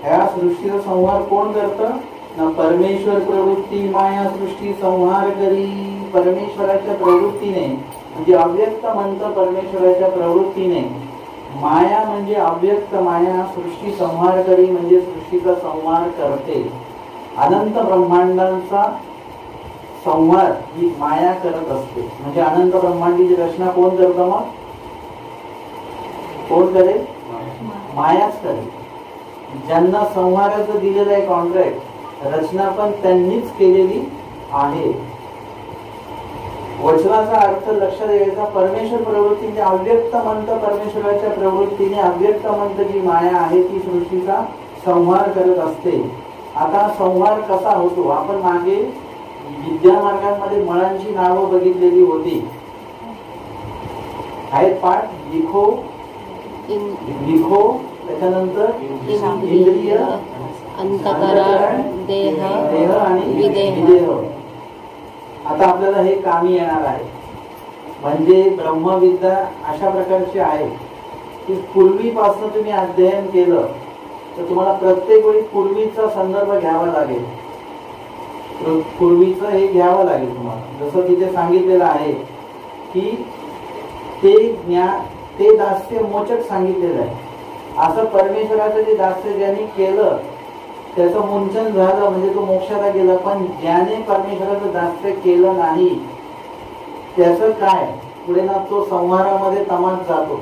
ह्या सृष्टीचा संहार कोण करतं ना, परमेश्वर प्रवृत्ती माया सृष्टी संहार करी. परमेश्वराच्या प्रवृत्तीने, म्हणजे अव्यक्त म्हणतं परमेश्वराच्या प्रवृत्तीने, माया म्हणजे अव्यक्त माया सृष्टी संहार करी म्हणजे सृष्टीचा संहार करते. अनंत ब्रह्मांडांचा संहार ही माया करत असते. म्हणजे अनंत ब्रह्मांडीची रचना कोण करतं, मग कोण करेल, मायाच करेल. ज्यांना संहाराचं दिलेलं आहे कॉन्ट्रॅक्ट, रचना पण त्यांनीच केलेली आहे. वचनाचा अर्थ लक्षात द्यायचा. परमेश्वर प्रवृत्तीने अव्यक्त मंत, परमेश्वराच्या प्रवृत्तीने अव्यक्त मंत जी माया आहे ती सृष्टीचा संहार करत असते. आता संहार कसा होतो? आपण मागे विद्यामार्गांमध्ये मळांची नावं बघितलेली होती. आहेत पाठ. लिखो, त्याच्यानंतर इंद्रिय, अंतःकरण, देह आणि विदेह. आता आपल्याला हे कामी येणार आहे. म्हणजे ब्रह्मविद्या अशा प्रकारची आहे की पूर्वीपासून तुम्ही अध्ययन केलं तर तुम्हाला प्रत्येक वेळी पूर्वीचा संदर्भ घ्यावा लागेल. पूर्वीचं हे घ्यावं लागेल तुम्हाला. जसं तिथे सांगितलेलं आहे की ते दास्य मोचक सांगितलेलं आहे. असं परमेश्वराचं जे दास्य ज्यांनी केलं त्याचं मुंचन झालं म्हणजे तो मोक्षाला गेला. पण ज्याने परमेश्वराचं दास्य केलं नाही त्याचं काय? पुढे ना तो संहारामध्ये तमात जातो,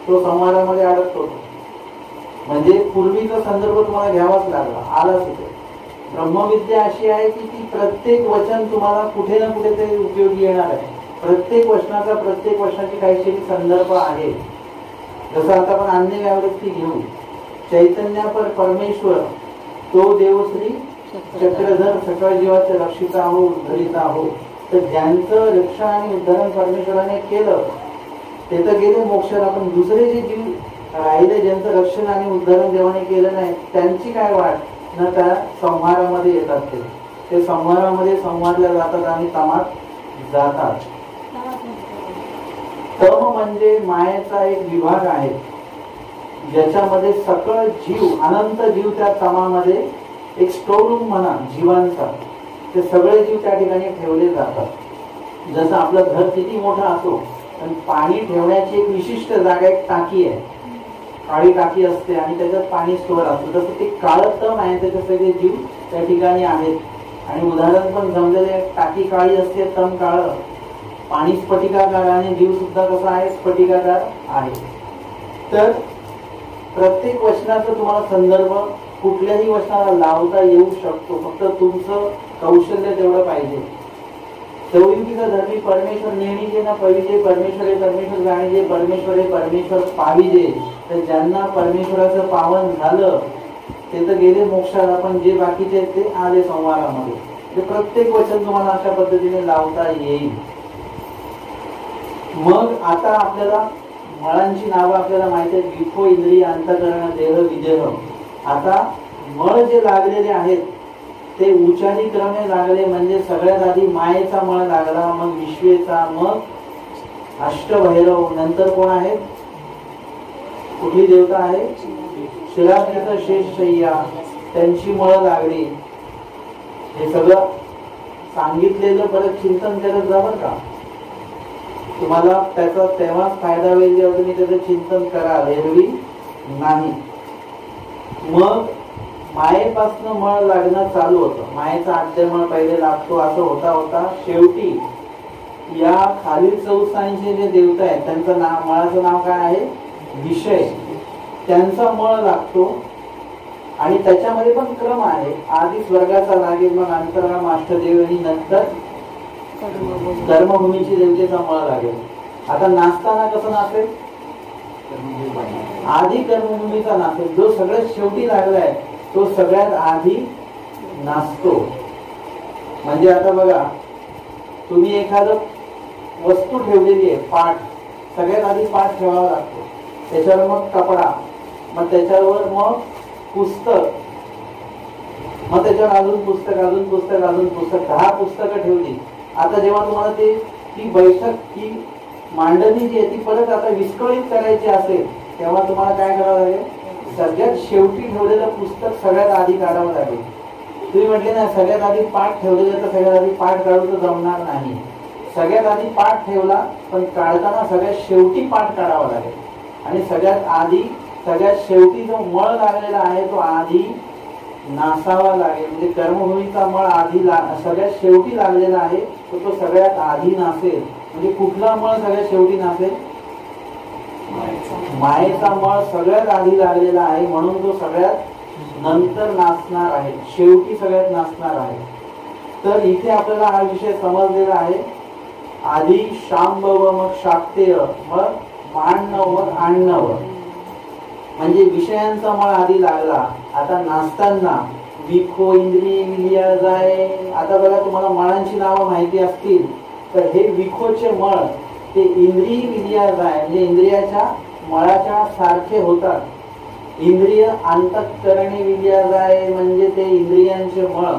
तो संहारामध्ये अडकतो. म्हणजे पूर्वीचा संदर्भ तुम्हाला घ्यावाच लागला, आलाच इथे. ब्रह्मविद्या अशी आहे की ती प्रत्येक वचन तुम्हाला कुठे ना कुठे तरी उपयोगी येणार आहे. प्रत्येक वचनाचा, प्रत्येक वचनाची काहीतरी संदर्भ आहे. जसं आता आपण अन्य व्यावृत्ती घेऊ. चैतन्य पर परमेश्वर तो देवश्री चक्रधर, सकळ जीवाचे रक्षिता हो, उद्धरिता हो. तर ज्यांचं रक्षण आणि उद्धरण परमेश्वराने केलं ते तर गेले मोक्षाला. पण दुसरे जे जीव राहिले ज्यांचं रक्षण आणि उद्धरण देवाने केलं नाही त्यांची काय वाट? न त्या संहारामध्ये येतात. ते संहारामध्ये संहारल्या जातात आणि तमात जातात. तम म्हणजे मायेचा एक विभाग आहे ज्याच्यामध्ये सकळ जीव, अनंत जीव त्या तमामध्ये एक स्टोरूम म्हणा जीवांचा. ते सगळे जीव त्या ठिकाणी ठेवले जातात. जसं आपलं घर किती मोठं असो पण पाणी ठेवण्याची एक विशिष्ट जागा, एक टाकी आहे, काळी टाकी असते आणि त्याच्यात पाणी स्टोअर असतं. तसं ते काळं तम आहे, त्याचे सगळे जीव त्या ठिकाणी आहेत. आणि उदाहरण पण जमलेले, टाकी काळी असते, तम काळं, पाणी स्फटिकाकार आणि जीव सुद्धा कसा आहे? स्फटिकाकार आहे. तर प्रत्येक वचनाचा तुम्हाला संदर्भ कुठल्याही वचनाला लावता येऊ शकतो. फक्त तुमचं कौशल्य तेवढं पाहिजे. चौयुगीचा धर्मी परमेश्वर नेहमी ना पविजे, परमेश्वर हे परमेश्वर जाणीजे, परमेश्वर हे परमेश्वर पाविजे. तर ज्यांना परमेश्वराचं पावन झालं ते तर गेले मोक्षाला, पण जे बाकीचे ते आले संवारामध्ये. ते प्रत्येक वचन तुम्हाला अशा पद्धतीने लावता येईल. मग आता आपल्याला मळांची नावं आपल्याला माहिती आहेत. विखो, इंद्रिय, अंतःकरण, देह, विदेह. आता मळ जे लागलेले आहेत ते उच्चारी क्रमे लागले. म्हणजे सगळ्यात आधी मायेचा मळ लागला, मग विश्वेचा, मग अष्टभैरव, नंतर कोण आहे? कुठली देवता आहे? शिराग्नीचा शेषशय्या, त्यांची मळ लागली. हे सगळं सांगितलेलं परत चिंतन करत जा बरं का. तुम्हाला त्याचा तेव्हाच फायदा होईल जेव्हा तुम्ही त्याचं चिंतन कराल, एरवी नाही. मग मायेपासून मळ लागणं चालू होतं. मायेचा आद्यमळ पहिले लागतो. असं होता होता शेवटी या खालील चौस्थानीचे जे देवता आहेत त्यांचं नाव, मळाचं नाव काय आहे? विषय. त्यांचा मळ लागतो आणि त्याच्यामध्ये पण क्रम आहे. आधी स्वर्गाचा लागेल, मग अंतराम, अष्टदेव आणि नंतर कर्मभूमीची देवतेचा मळ लागेल. आता नाचताना कसं नाचेल? आधी कर्मभूमीचा नाचेल. जो सगळ्यात शेवटी लागलाय तो सगळ्यात आधी नाचतो. म्हणजे आता बघा, तुम्ही एखादं वस्तू ठेवलेली आहे, पाठ, सगळ्यात आधी पाठ ठेवावा लागतो. त्याच्यावर मग कपडा, मग त्याच्यावर मग पुस्तक, मग त्याच्यावर अजून पुस्तक, अजून पुस्तक, अजून पुस्तक, 10 पुस्तकं ठेवली. आता जेव्हा तुम्हाला ती बैठक, ती मांडणी जी आहे ती परत आता विस्कळीत करायची असेल तेव्हा तुम्हाला काय करावं लागेल? सगळ्यात शेवटी ठेवलेलं पुस्तक सगळ्यात आधी काढावं लागेल. तुम्ही म्हटले ना सगळ्यात आधी पाठ ठेवलेलं, तर सगळ्यात आधी पाठ काढून तर जमणार नाही. सगळ्यात आधी पाठ ठेवला पण काढताना सगळ्यात शेवटी पाठ काढावा लागेल. आणि सगळ्यात शेवटी जो मळ लागलेला आहे तो आधी नासावा लागेल. म्हणजे कर्मभूमीचा मळ आधी सगळ्यात शेवटी लागलेला आहे तो सगळ्यात आधी नासेल. म्हणजे कुठला मळ सगळ्यात शेवटी नासेल? मायेचा मळ सगळ्यात आधी लागलेला आहे म्हणून तो सगळ्यात नंतर नाचणार आहे, शेवटी सगळ्यात नाचणार आहे. तर इथे आपल्याला हा विषय समजलेला आहे आधी शांभव, मग शाक्तेय, मग मांडव, मग आणणव. म्हणजे विषयांचा मळ आधी लागला. आता नाचताना विखो, इंद्रिय, विलिया, जाय. आता बघा तुम्हाला मळांची नावं माहिती असतील तर हे विखोचे मळ ते इंद्रिय, विलिया, जाय म्हणजे इंद्रियाच्या मळाच्या सारखे होतात. इंद्रिय अंतःकरणे विलिया, जाय म्हणजे ते इंद्रियांचे मळ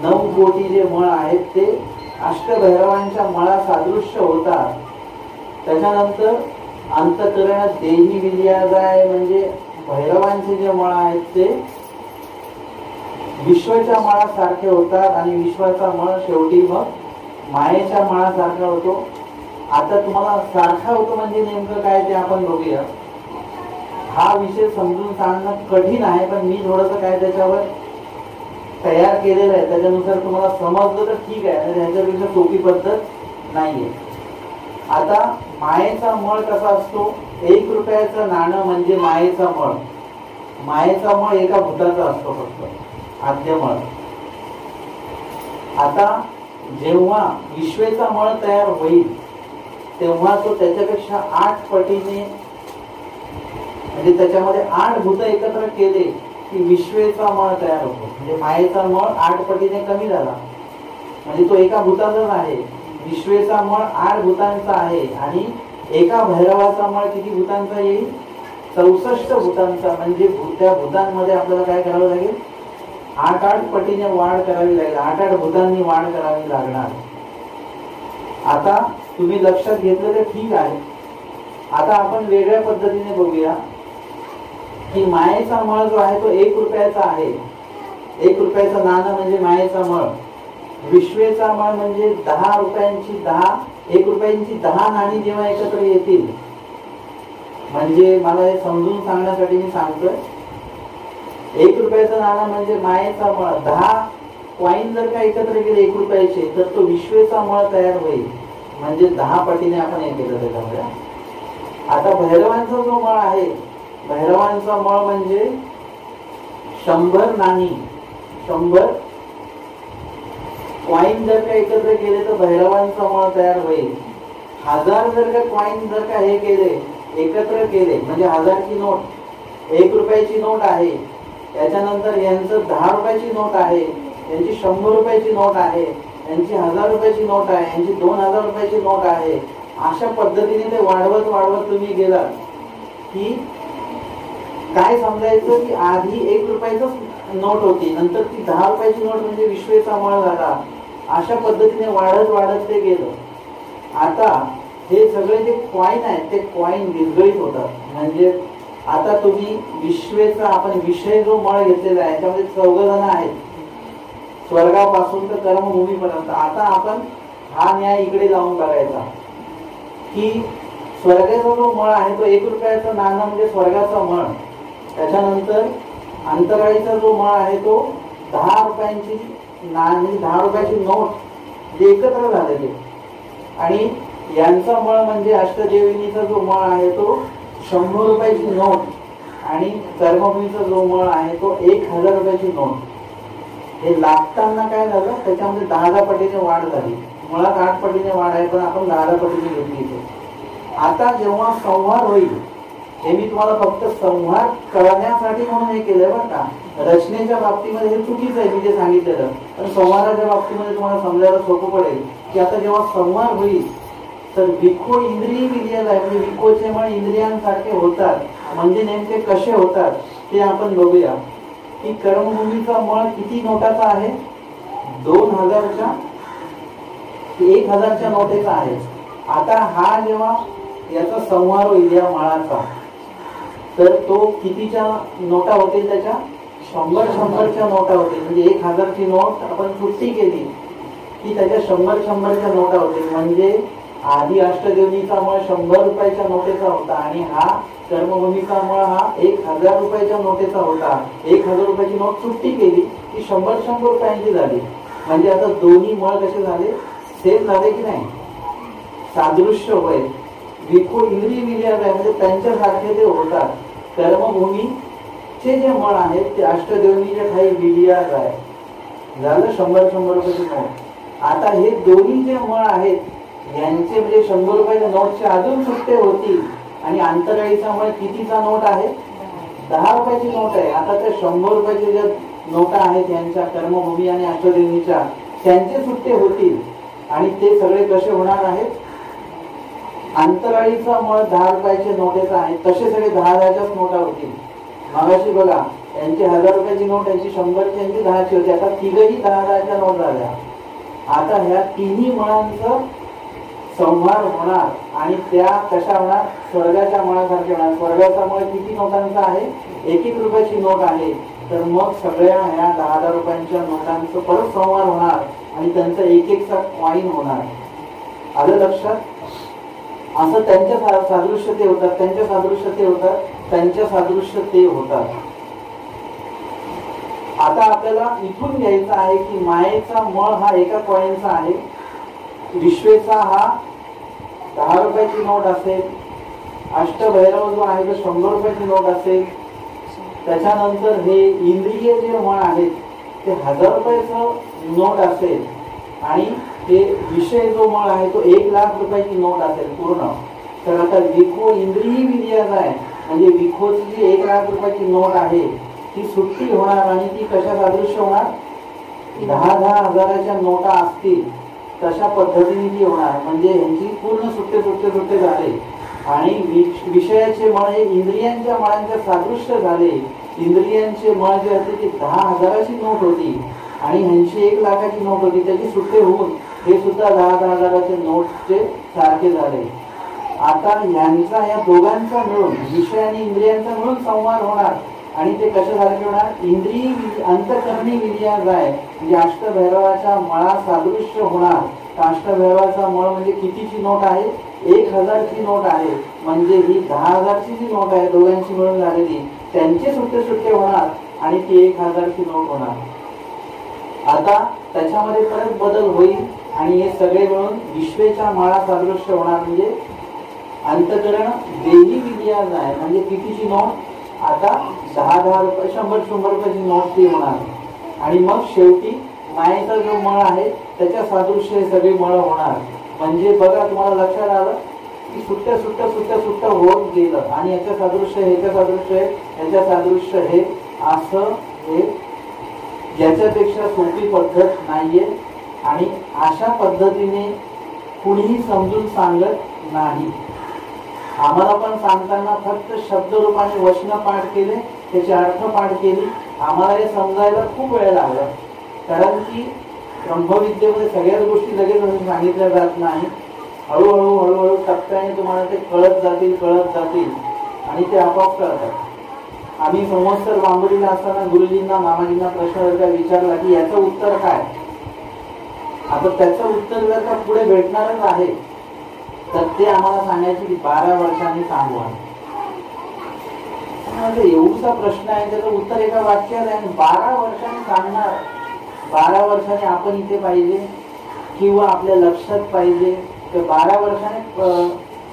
9 कोटी जे मळ आहेत ते अष्टभैरवांच्या मळा सादृश्य होतात. त्याच्यानंतर अंतःकरण देही विलिया, जाय म्हणजे भैरवांचे जे मळ आहेत ते विश्वाच्या मळासारखे होतात आणि विश्वाचा मळ शेवटी मग मायेच्या मळासारखा होतो. आता तुम्हाला सारखा होतो म्हणजे नेमकं काय ते आपण बघूया. हा विषय समजून सांगणं कठीण आहे, पण मी थोडंसं काय त्याच्यावर तयार केलेलं आहे, त्याच्यानुसार तुम्हाला समजलं तर ठीक आहे, ह्याच्यापेक्षा सोपी पद्धत नाहीये. आता मायेचा मळ कसा असतो? 1 रुपयाचं नाणं म्हणजे मायेचा मळ. मायेचा मळ एका भूताचा असतो फक्त, आद्य मळ. आता जेव्हा विश्वेचा मळ तयार होईल तेव्हा तो त्याच्यापेक्षा 8 पटीने, म्हणजे त्याच्यामध्ये 8 भूत एकत्र केले की विश्वेचा मळ तयार होतो. म्हणजे मायेचा मळ 8 पटीने कमी झाला, म्हणजे तो एका भूताचाच आहे. विश्वेचा मळ 8 भूतांचा आहे आणि एका भैरवाचा मळ किती भूतांचा येईल? 64 भूतांचा. म्हणजे त्या भूतांमध्ये आपल्याला काय करावं लागेल? 8 पटीने वाढ करावी लागेल. 8 भूतांनी वाढ करावी लागणार. आता तुम्ही लक्षात घेतलं तर ठीक आहे. आता आपण वेगळ्या पद्धतीने बघूया की मायेचा मळ जो आहे तो 1 रुपयाचा आहे. 1 रुपयाचं नाणं म्हणजे मायेचा मळ. विश्वेचा मळ म्हणजे 10 रुपयांची 1 रुपयांची 10 नाणी जेव्हा एकत्र येतील, म्हणजे मला हे समजून सांगण्यासाठी मी सांगतोय, 1 रुपयाचं नाणं म्हणजे मायेचा मळ. 10 कॉईन जर का एकत्र केले 1 रुपयाचे तर तो विश्वेचा मळ तयार होईल. म्हणजे 10 पटीने आपण हे केलं त्याच्यामध्ये. आता भैरवांचा जो मळ आहे, भैरवांचा मळ म्हणजे 100 नाणी, 100 कॉईन जर का एकत्र केले तर भैरवांचा मळ तयार होईल. 1000 जर का कॉईन जर का हे केले, एकत्र केले, म्हणजे 1000ची नोट, 1 रुपयाची नोट आहे, त्याच्यानंतर यांचं 10 रुपयाची नोट आहे, यांची 100 रुपयाची नोट आहे, यांची 1000 रुपयाची नोट आहे, यांची 2000 रुपयाची नोट आहे. अशा पद्धतीने ते वाढवत वाढवत तुम्ही गेलात की काय समजायचं की आधी 1 रुपयाची नोट होती, नंतर ती 10 रुपयाची नोट म्हणजे विश्वेचा मळ झाला. अशा पद्धतीने वाढत वाढत ते गेलं. आता हे सगळे जे कॉईन आहेत ते कॉईन विस्कळीत होतात. म्हणजे आता तुम्ही विश्वेचा, आपण विषय जो मळ घेतलेला आहे त्यामध्ये 14 जण आहेत, स्वर्गापासून तर कर्मभूमीपर्यंत. आता आपण हा न्याय इकडे लावून बघायचा की स्वर्गाचा जो मळ आहे तो 1 रुपयाचं नाणं म्हणजे स्वर्गाचा मळ. त्याच्यानंतर अंतराळीचा जो मळ आहे तो 10 रुपयांची नाणी, 10 रुपयाची नोट जे एकत्र झालेले. आणि यांचा मळ म्हणजे अष्टदेविनीचा जो मळ आहे तो 100 रुपयाची नोट. आणि कर्मभूमीचा जो मळ आहे तो 1000 रुपयाची नोट. हे लागताना काय झालं, त्याच्यामध्ये 10 पटीने वाढ झाली. मुळात 8 पटीने वाढ आहे, पण आपण 10 पटीने घेतली इथे. आता जेव्हा संहार होईल, हे मी तुम्हाला फक्त संहार करण्यासाठी म्हणून हे केलंय बरं का. रचनेच्या बाबतीमध्ये हे चुकीचं आहे मी जे सांगितलेलं, पण संहाराच्या बाबतीमध्ये तुम्हाला समजायला सोपं पडेल की आता जेव्हा संहार होईल तर विखो इंद्रिय विलियल आहे, म्हणजे विखोचे मळ इंद्रियांसारखे होतात. म्हणजे नेमके कसे होतात ते आपण बघूया की कर्मभूमीचा मळ किती नोटाचा आहे? 2000च्या 1000च्या नोटेचा आहे. आता हा जेव्हा याचा संहार होईल या मळाचा, तर तो कितीच्या नोटा होतील? त्याच्या 100च्या नोटा होतील. म्हणजे 1000ची नोट आपण सुट्टी केली की त्याच्या 100च्या नोटा होतील. म्हणजे आधी अष्टदेवनीचा मळ 100 रुपयाच्या नोटेचा होता आणि हा कर्मभूमीचा मळ हा 1000 रुपयाच्या नोटेचा होता. 1000 रुपयाची नोट सुट्टी केली की 100 रुपयांची झाली. म्हणजे आता दोन्ही मळ कसे झाले? सेम झाले की नाही? सादृश्य होय. विखो इंद्रिय विलियल आहे, म्हणजे त्यांच्यासारखे ते होतात. कर्मभूमीचे जे मळ आहेत ते अष्टदेवनीच्या ठाई विलियल आहे. झालं 100 रुपयाची नोट. आता हे दोन्ही जे मळ आहेत यांचे म्हणजे 100 रुपयाच्या नोटचे अजून सुट्टे होतील आणि अंतराळीचा मळ कितीचा नोट आहे? 10 रुपयाची नोट आहे. आता त्या 100 रुपयाचे ज्या नोटा आहेत यांच्या कर्मभूमी आणि अष्टदेवीच्या त्यांचे सुट्टे होतील आणि ते सगळे कसे होणार आहेत? अंतराळीचा मळ 10 रुपयाचे नोटेचा आहे तसे सगळे 10,000च्याच नोटा होतील. मागाशी बघा यांची 1000 रुपयाची नोट, यांची 100ची, यांची 10ची होती. आता तिघही 10,000च्या नोट झाल्या. आता ह्या तिन्ही मळांचं संहार होणार आणि त्या कशा होणार? स्वर्गाच्या मळासारखे होणार. स्वर्गाचा मळ किती नोटांचा आहे? 1-1 रुपयाची नोट आहे. तर मग सगळ्या ह्या 10,000 रुपयांच्या नोटांचं परत संहार होणार आणि त्यांचा 1-1चा कॉइन होणार. आलं लक्षात? असं त्यांच्या सादृश्य ते होतात, त्यांच्या सादृश्य ते होतात, त्यांच्या सादृश्य ते होतात. आता आपल्याला इथून घ्यायचा आहे की मायेचा मळ हा एका कॉइनचा आहे, विश्वेचा हा 10 रुपयाची नोट असेल, अष्टभैरव जो आहे तो 100 रुपयाची नोट असेल, त्याच्यानंतर हे इंद्रिय जे मळ आहेत ते 1000 रुपयाचं नोट असेल आणि ते विषय जो मळ आहे तो 1,00,000 रुपयाची नोट असेल पूर्ण. तर आता विखो इंद्रिय विर्याज आहे म्हणजे विखोची जी 1,00,000 रुपयाची नोट आहे ती सुट्टी होणार आणि ती कशा सादृश्य होणार? 10,000 हजाराच्या नोटा असतील तशा पद्धतीने ती होणार. म्हणजे ह्यांची पूर्ण सुट्टे सुट्टे सुट्टे झाले आणि विषयाचे मळ हे इंद्रियांच्या मळांच्या सादृश्य झाले. इंद्रियांचे मळ जे होते ती 10,000ची नोट होती आणि ह्यांची 1,00,000ची नोट होती. त्याची सुट्टे होऊन हे सुद्धा 10,000 हजाराचे नोटचे सारखे झाले. आता ह्यांचा या दोघांचा मिळून विषय आणि इंद्रियांचा मिळून संवाद होणार आणि ते कशासारखे होणार? इंद्रिय अंतकरणी विर्याज आहे म्हणजे अष्टभैरवाच्या मळा सादृश्य होणार. अष्टभैरवाचा मळ म्हणजे कितीची नोट आहे? 1,000ची नोट आहे. म्हणजे ही 10,000ची जी नोट आहे दोघांची मिळून झालेली त्यांचे सुट्टे सुट्टे होणार आणि ती 1,000ची नोट होणार. आता त्याच्यामध्ये परत बदल होईल आणि हे सगळे मिळून विश्वेच्या माळा सादृश्य होणार. म्हणजे अंतकरण देही विर्याज आहे म्हणजे कितीची नोट? आता 10-10 रुपये 100-100 रुपयाची नोट ती होणार आणि मग शेवटी मायेचा जो मळ आहे त्याच्या सादृश्य हे सगळे मळ होणार. म्हणजे बघा तुम्हाला लक्षात आलं की सुट्ट्या सुट्ट्या सुट्ट्या सुट्ट्या होत गेलं आणि याच्या सादृश्य ह्याच्या सादृश्य याच्या सादृश्य हे असं हे याच्यापेक्षा सोपी पद्धत नाहीये आणि अशा पद्धतीने कुणीही समजून सांगत नाही. आम्हाला पण सांगताना फक्त शब्दरूपाने वचन पाठ केले, त्याचे अर्थ पाठ केली. आम्हाला हे समजायला खूप वेळ लागला कारण की ब्रह्मविद्येमध्ये सगळ्याच गोष्टी लगेच सांगितल्या जात नाही. हळूहळू हळूहळू टप्प्याने तुम्हाला ते कळत जातील आणि ते आपोआप कळतात. आम्ही संवत्सर बांबुलीला असताना गुरुजींना मामाजींना प्रश्न जर का विचारला की याचं उत्तर काय, आता त्याचं उत्तर जर का पुढे भेटणारच आहे तर ते आम्हाला सांगायचे की 12 वर्षांनी सांगू. एवढा प्रश्न आहे त्याचं उत्तर एका वाक्यात आहे. 12 वर्षांनी सांगणार, 12 वर्षांनी आपण इथे पाहिजे किंवा आपल्या लक्षात पाहिजे तर 12 वर्षांनी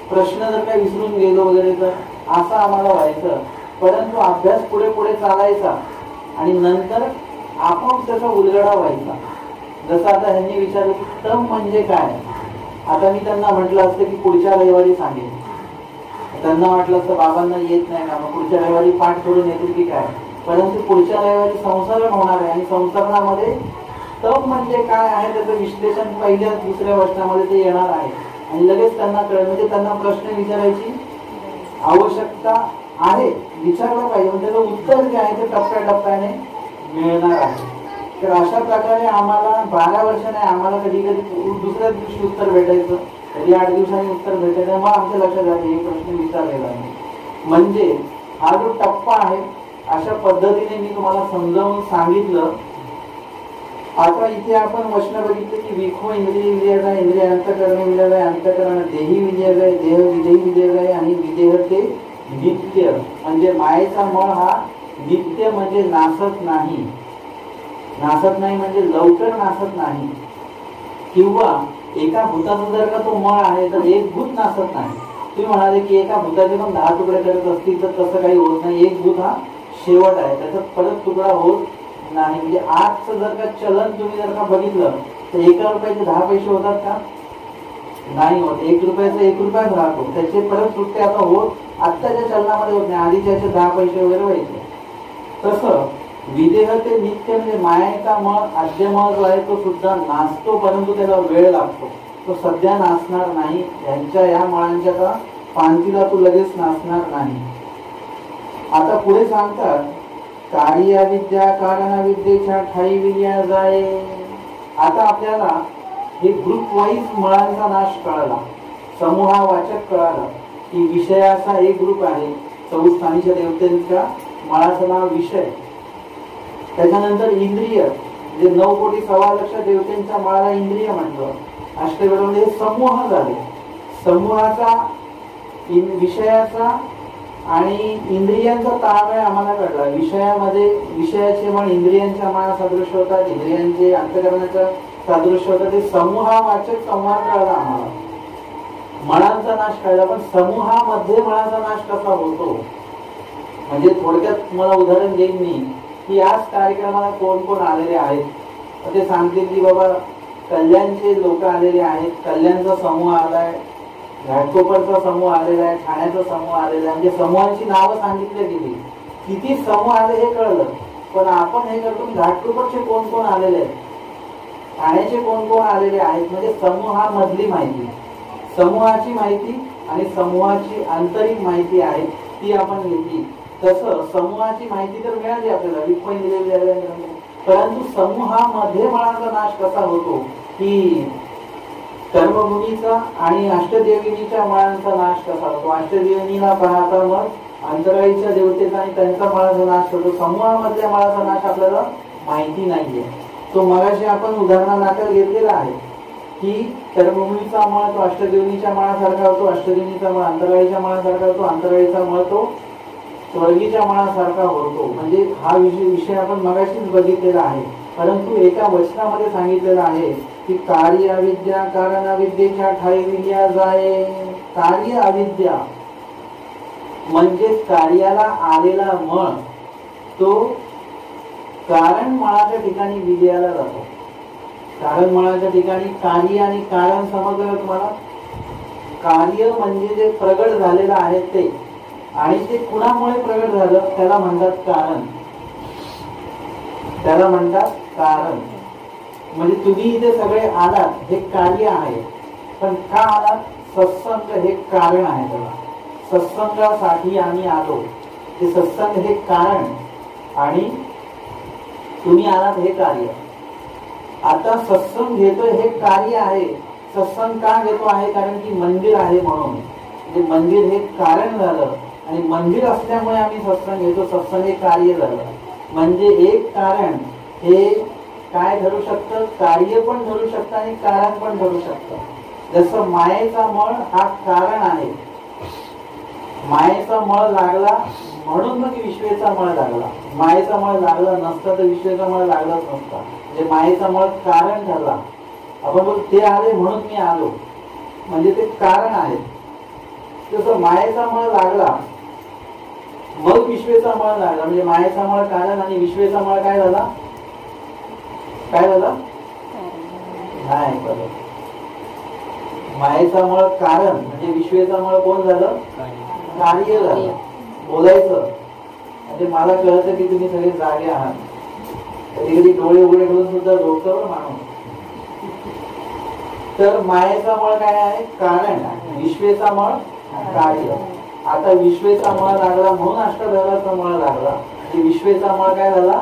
प्रश्न जर का विसरून गेलो वगैरे तर असं आम्हाला व्हायचं. परंतु अभ्यास पुढे पुढे चालायचा आणि नंतर आपोआप त्याचा उलगडा व्हायचा. जसं आता ह्यांनी विचारलं की तम म्हणजे काय. आता मी त्यांना म्हटलं असतं की पुढच्या रविवारी सांगेन. त्यांना वाटलं असतं बाबांना येत नाही का, मग पुढच्या रविवारी पाठ करून येतील की काय. परंतु पुढच्या रविवारी संसरण होणार आहे आणि संसरणामध्ये तम म्हणजे काय आहे त्याचं विश्लेषण पहिल्या दुसऱ्या वर्षामध्ये ते येणार आहे आणि लगेच त्यांना कळेल. म्हणजे त्यांना प्रश्न विचारायची आवश्यकता आहे, विचारलं पाहिजे. म्हणजे त्याचं उत्तर जे आहे ते टप्प्याटप्प्याने मिळणार आहे. तर अशा प्रकारे आम्हाला 12 वर्षाने आम्हाला कधी कधी दुसऱ्याच दिवशी उत्तर भेटायचं, कधी 8 दिवसांनी उत्तर भेटायचं. मग आमच्या लक्षात आलं हे प्रश्न विचारलेला आहे. म्हणजे हा जो टप्पा आहे अशा पद्धतीने मी तुम्हाला समजावून सांगितलं. आता इथे आपण वचन बघितले की विखो इंद्रिय विजय आहे, इंद्रिय अंतकरण विजय आहे, अंतकरण देही विजय आहे, देह विजयी विजय आहे आणि विदेह ते नित्य. म्हणजे मायेचा मळ हा नित्य म्हणजे नासत नाही. नासत नाही म्हणजे लवकर नासत नाही. किंवा एका भूताचा जर का तो मळ आहे तर एक भूत नासत नाही. तुम्ही म्हणाले की एका भूताचे पण 10 तुकडे करत असतील तर तसं काही होत नाही. एक भूत हा शेवट आहे, त्याचा परत तुकडा होत नाही. म्हणजे आजचं जर का चलन तुम्ही जर का बघितलं तर 1 रुपयाचे 10 पैसे होतात का? नाही होत. 1 रुपयाचा 1 रुपयाच राहतो. त्याचे परत सुट्टे आता होत आत्ताच्या चलनामध्ये होत नाही. आधीच्याचे 10 पैसे वगैरे व्हायचे. तसं विदेह ते नित्य म्हणजे मायेचा मळ आद्यमळ जो आहे तो सुद्धा नाचतो, परंतु त्याला वेळ लागतो. तो सध्या नाचणार नाही. यांच्या या मळांच्या का पांतीला तो लगेच नाचणार नाही. आता पुढे सांगतात कार्याविद्या कारणाविद्येच्या ठाई विद्या जाय. आता आपल्याला हे ग्रुप वाईज मळांचा नाश कळाला, समूहावाचक कळाला की विषयाचा एक ग्रुप आहे. चौस्थानीच्या देवतेच्या मळाचं नाव विषय. त्याच्यानंतर इंद्रिय म्हणजे 9 कोटी 1.25 लक्ष देवतेंच्या मळाला इंद्रिय म्हटलं. अष्टगडामध्ये समूह झाले. समूहाचा विषयाचा आणि इंद्रियांचा ताळमेळ आम्हाला कळला. विषयामध्ये विषयाचे मळ इंद्रियांच्या मळा सदृश होतात, इंद्रियांचे अंतःकरणाच्या सदृश होतात. ते समूहावाचक संवाद कळला आम्हाला. मळांचा नाश कळला. पण समूहामध्ये मळाचा नाश कसा होतो म्हणजे थोडक्यात तुम्हाला उदाहरण देईन मी की आज कार्यक्रमाला कोण कोण आलेले आहेत. ते सांगतील की बाबा कल्याणचे लोक आलेले आहेत, कल्याणचा समूह आलाय, घाटकोपरचा समूह आलेला आहे, ठाण्याचा समूह आलेला आहे. म्हणजे समूहांची नावं सांगितली गेली. किती समूह आले हे कळलं. पण आपण हे करतो की घाटकोपरचे कोण कोण आलेले आहेत, ठाण्याचे कोण कोण आलेले आहेत. म्हणजे समूहामधली माहिती, समूहाची माहिती आणि समूहाची आंतरिक माहिती आहे ती आपण घेतली. तसं समूहाची माहिती तर मिळाली आपल्याला, विपण दिलेली आहे. परंतु समूहामध्ये मळाचा नाश कसा होतो की कर्मभूमीचा आणि अष्टदेविनीच्या मळांचा नाश कसा होतो. अष्टदेविनीला पाहता मग अंतराळीच्या देवतेचा आणि त्यांचा मळाचा नाश होतो. समूहामधल्या मळाचा नाश आपल्याला माहिती नाहीये. तो मगाशी आपण उदाहरणादाखल घेतलेला आहे की कर्मभूमीचा मळ तो अष्टदेवनीच्या मळासारखा होतो, अष्टदेवनीचा मळ अंतराळीच्या मळासारखा होतो, अंतराळीचा मळ तो स्वर्गीच्या मळासारखा होतो. म्हणजे हा विषय आपण मगाशीच बघितलेला आहे. परंतु एका वचनामध्ये सांगितलेलं आहे की कार्य अविद्या कारण अविद्येच्या ठाई विद्या जाय. कार्य अविद्या म्हणजे कार्याला आलेला मळ तो कारण मळाच्या ठिकाणी विद्याला जातो. कारण मळाच्या ठिकाणी कार्य आणि कारण समजलं तुम्हाला. कार्य म्हणजे जे प्रगट झालेलं आहे ते, आणि ते कुणामुळे प्रगट झालं त्याला म्हणतात कारण. त्याला म्हणतात कारण. म्हणजे तुम्ही इथे सगळे आलात हे कार्य आहे. पण का आलात? सत्संग हे कारण आहे. त्याला सत्संगासाठी आम्ही आलो. ते सत्संग हे कारण आणि तुम्ही आलात हे कार्य. आता सत्संग घेतोय हे कार्य आहे. सत्संग का घेतो आहे? कारण की मंदिर आहे म्हणून. म्हणजे मंदिर हे कारण झालं आणि मंदिर असल्यामुळे आम्ही सत्संग घेतो. सत्संग हे कार्य झालं. म्हणजे एक कारण हे काय ठरू शकतं? कार्य पण ठरू शकतं आणि कारण पण ठरू शकतं. जसं मायेचा मळ हा कारण आहे. मायेचा मळ लागला म्हणून मग विश्वेचा मळ लागला. मायेचा मळ लागला नसता तर विश्वेचा मळ लागलाच नसता. म्हणजे मायेचा मळ कारण ठरला. आपण बोल ते आले म्हणून मी आलो, म्हणजे ते कारण आहे. तसं मायेचा मळ लागला मग विश्वेचा मळ लागला. म्हणजे मायेचा मळ कारण आणि विश्वेचा मळ काय झाला? काय झाला? नाही बरोबर. मायेचा मळ कारण म्हणजे विश्वेचा मळ कोण झालं? कार्य झालं. बोलायचं म्हणजे मला कळतं की तुम्ही सगळे जागे आहात. कधी कधी डोळे उघडे करून सुद्धा झोपतं माणूस. तर मायेचा मळ काय आहे? कारण. विश्वेचा मळ कार्य. आता विश्वेचा मळ लागला म्हणून अष्टभैरवाचा मळ लागला. विश्वेचा मळ काय झाला?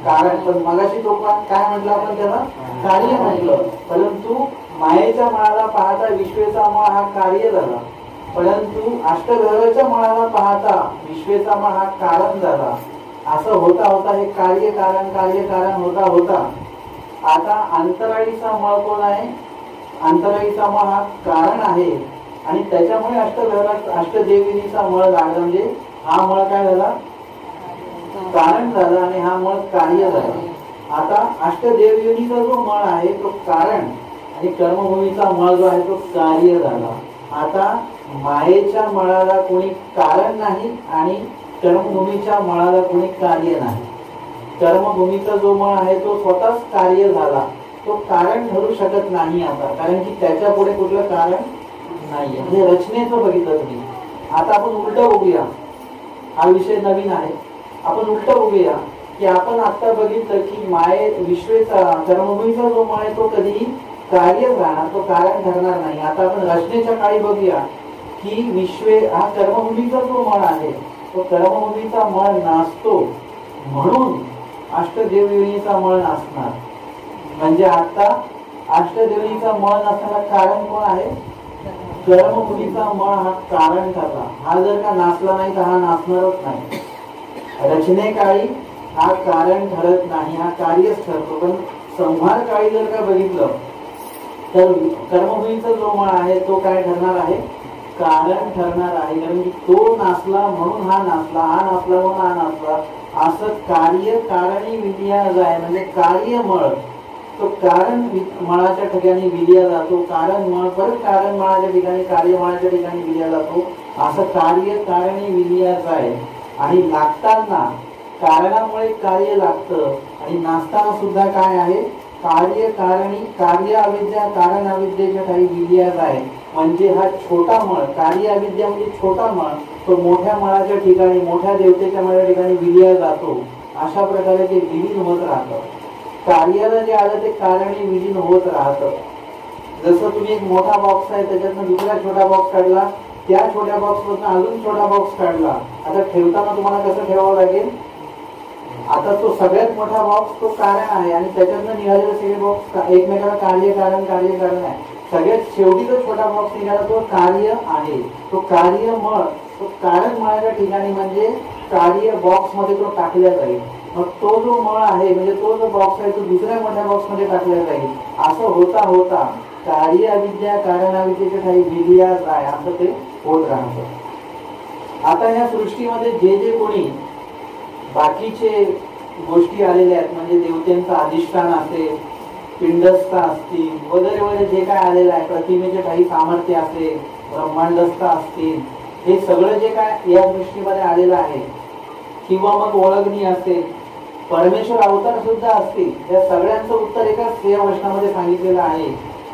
कारण. पण मगाशी तो काय म्हटलं आपण त्याला? कार्य म्हटलं. परंतु मायेच्या मळाला पाहता विश्वेचा मळ हा कार्य झाला. परंतु अष्टभैरवाच्या मळाला पाहता विश्वेचा मळ हा कारण झाला. असं होता होता हे कार्य कारण होता होता आता अंतराळीचा मळ कोण आहे? अंतराळीचा मळ हा कारण आहे आणि त्याच्यामुळे अष्टदेविनीचा मळ लागला. म्हणजे हा मळ काय झाला? कारण झाला आणि हा मळ कार्य झाला. आता अष्टदेविनीचा जो मळ आहे तो कारण आणि कर्मभूमीचा मळ जो आहे तो कार्य झाला. आता मायेच्या मळाला कोणी कारण नाही आणि कर्मभूमीच्या मळाला कोणी कार्य नाही. कर्मभूमीचा जो मळ आहे तो स्वतःच कार्य झाला तो कारण ठरू शकत नाही आता, कारण की त्याच्या पुढे कुठलं कारण नाहीये. म्हणजे रचनेचं बघितलं तुम्ही. आता आपण उलट बघूया, हा विषय नवीन आहे. आपण उलट बघूया की आपण आता बघितलं की विश्वेचा कर्मभूमीचा जो मळ आहे तो कधीही कार्य राहणार, तो कारण ठरणार नाही. आता आपण रचनेच्या काळी बघूया की विश्वे हा कर्मभूमीचा जो मळ आहे तो कर्मभूमीचा मळ नाचतो म्हणून अष्टदेवयोनीचा मळ नाचणार. म्हणजे आता अष्टदेवनीचा मळ नसण्याला कारण कोण आहे? कर्मभूमीचा मळ हा कारण ठरला. हा जर का नाचला नाही तर हा नाचणारच नाही. रचनेकाळी हा कारण ठरत नाही, हा कार्यच ठरतो. पण संहार काळी जर का बघितलं तर कर्मभूमीचा जो मळ आहे तो काय ठरणार आहे? कारण ठरणार आहे. कारण की तो नाचला म्हणून हा नाचला, हा नाचला म्हणून हा नाचला. असं कार्य कारणी विलिया जाय, म्हणजे कार्य मळ तो कारण मळाच्या ठिकाणी विलिया जातो, कारण मळ परत कारण मळाच्या ठिकाणी कार्य मळाच्या ठिकाणी विलिया जातो. असं कार्य कारणी विलिया जाय. आणि लागताना कारणामुळे कार्य लागतं आणि नाचताना सुद्धा काय आहे? कार्य कारणी कार्य अविद्या कारण अविद्येच्या काही विलिया जाय. म्हणजे हा छोटा मळ, कार्य अविद्या म्हणजे छोटा मळ, तो मोठ्या मळाच्या ठिकाणी मोठ्या देवतेच्या मळाच्या ठिकाणी विलिया जातो. अशा प्रकारे ते विलीन होत राहतं. कार्याला जे आलं ते कारणी विलीन होत राहतं. जसं तुम्ही एक मोठा बॉक्स आहे त्याच्यातनं दुसरा छोटा बॉक्स काढला, त्या छोट्या बॉक्स मधून अजून छोटा बॉक्स काढला. आता ठेवताना तुम्हाला कसं ठेवावं लागेल? आता तो सगळ्यात मोठा बॉक्स तो कारण आहे आणि त्याच्यातनं निघालेले सगळे बॉक्स एकमेकाला कार्य कारण आहे. सगळ्यात शेवटी जो छोटा बॉक्स निघाला तो कार्य आहे. तो कार्य मळ तो कारण मळाच्या ठिकाणी म्हणजे कार्य बॉक्स मध्ये तो टाकला जाईल. मग तो जो मळ आहे म्हणजे तो जो बॉक्स आहे तो दुसऱ्या मोठ्या बॉक्स मध्ये टाकला जाईल. असं होता होता कार्य अविद्या कारण अविद्येच्या काही विलिया जाय असं ते होत राहतं. आता या सृष्टीमध्ये जे जे कोणी बाकीचे गोष्टी आलेल्या आहेत म्हणजे देवतेंचं अधिष्ठान असेल, पिंडस्थ असतील वगैरे वगैरे जे काय आलेलं आहे, प्रतिमेचे काही सामर्थ्य असेल, ब्रह्मांडस्थ असतील, हे सगळं जे काय या सृष्टीमध्ये आलेलं आहे किंवा मग ओळखणी असेल, परमेश्वर अवतार सुद्धा असतील, या सगळ्यांचं उत्तर एकाच श्रेयवचनामध्ये सांगितलेलं आहे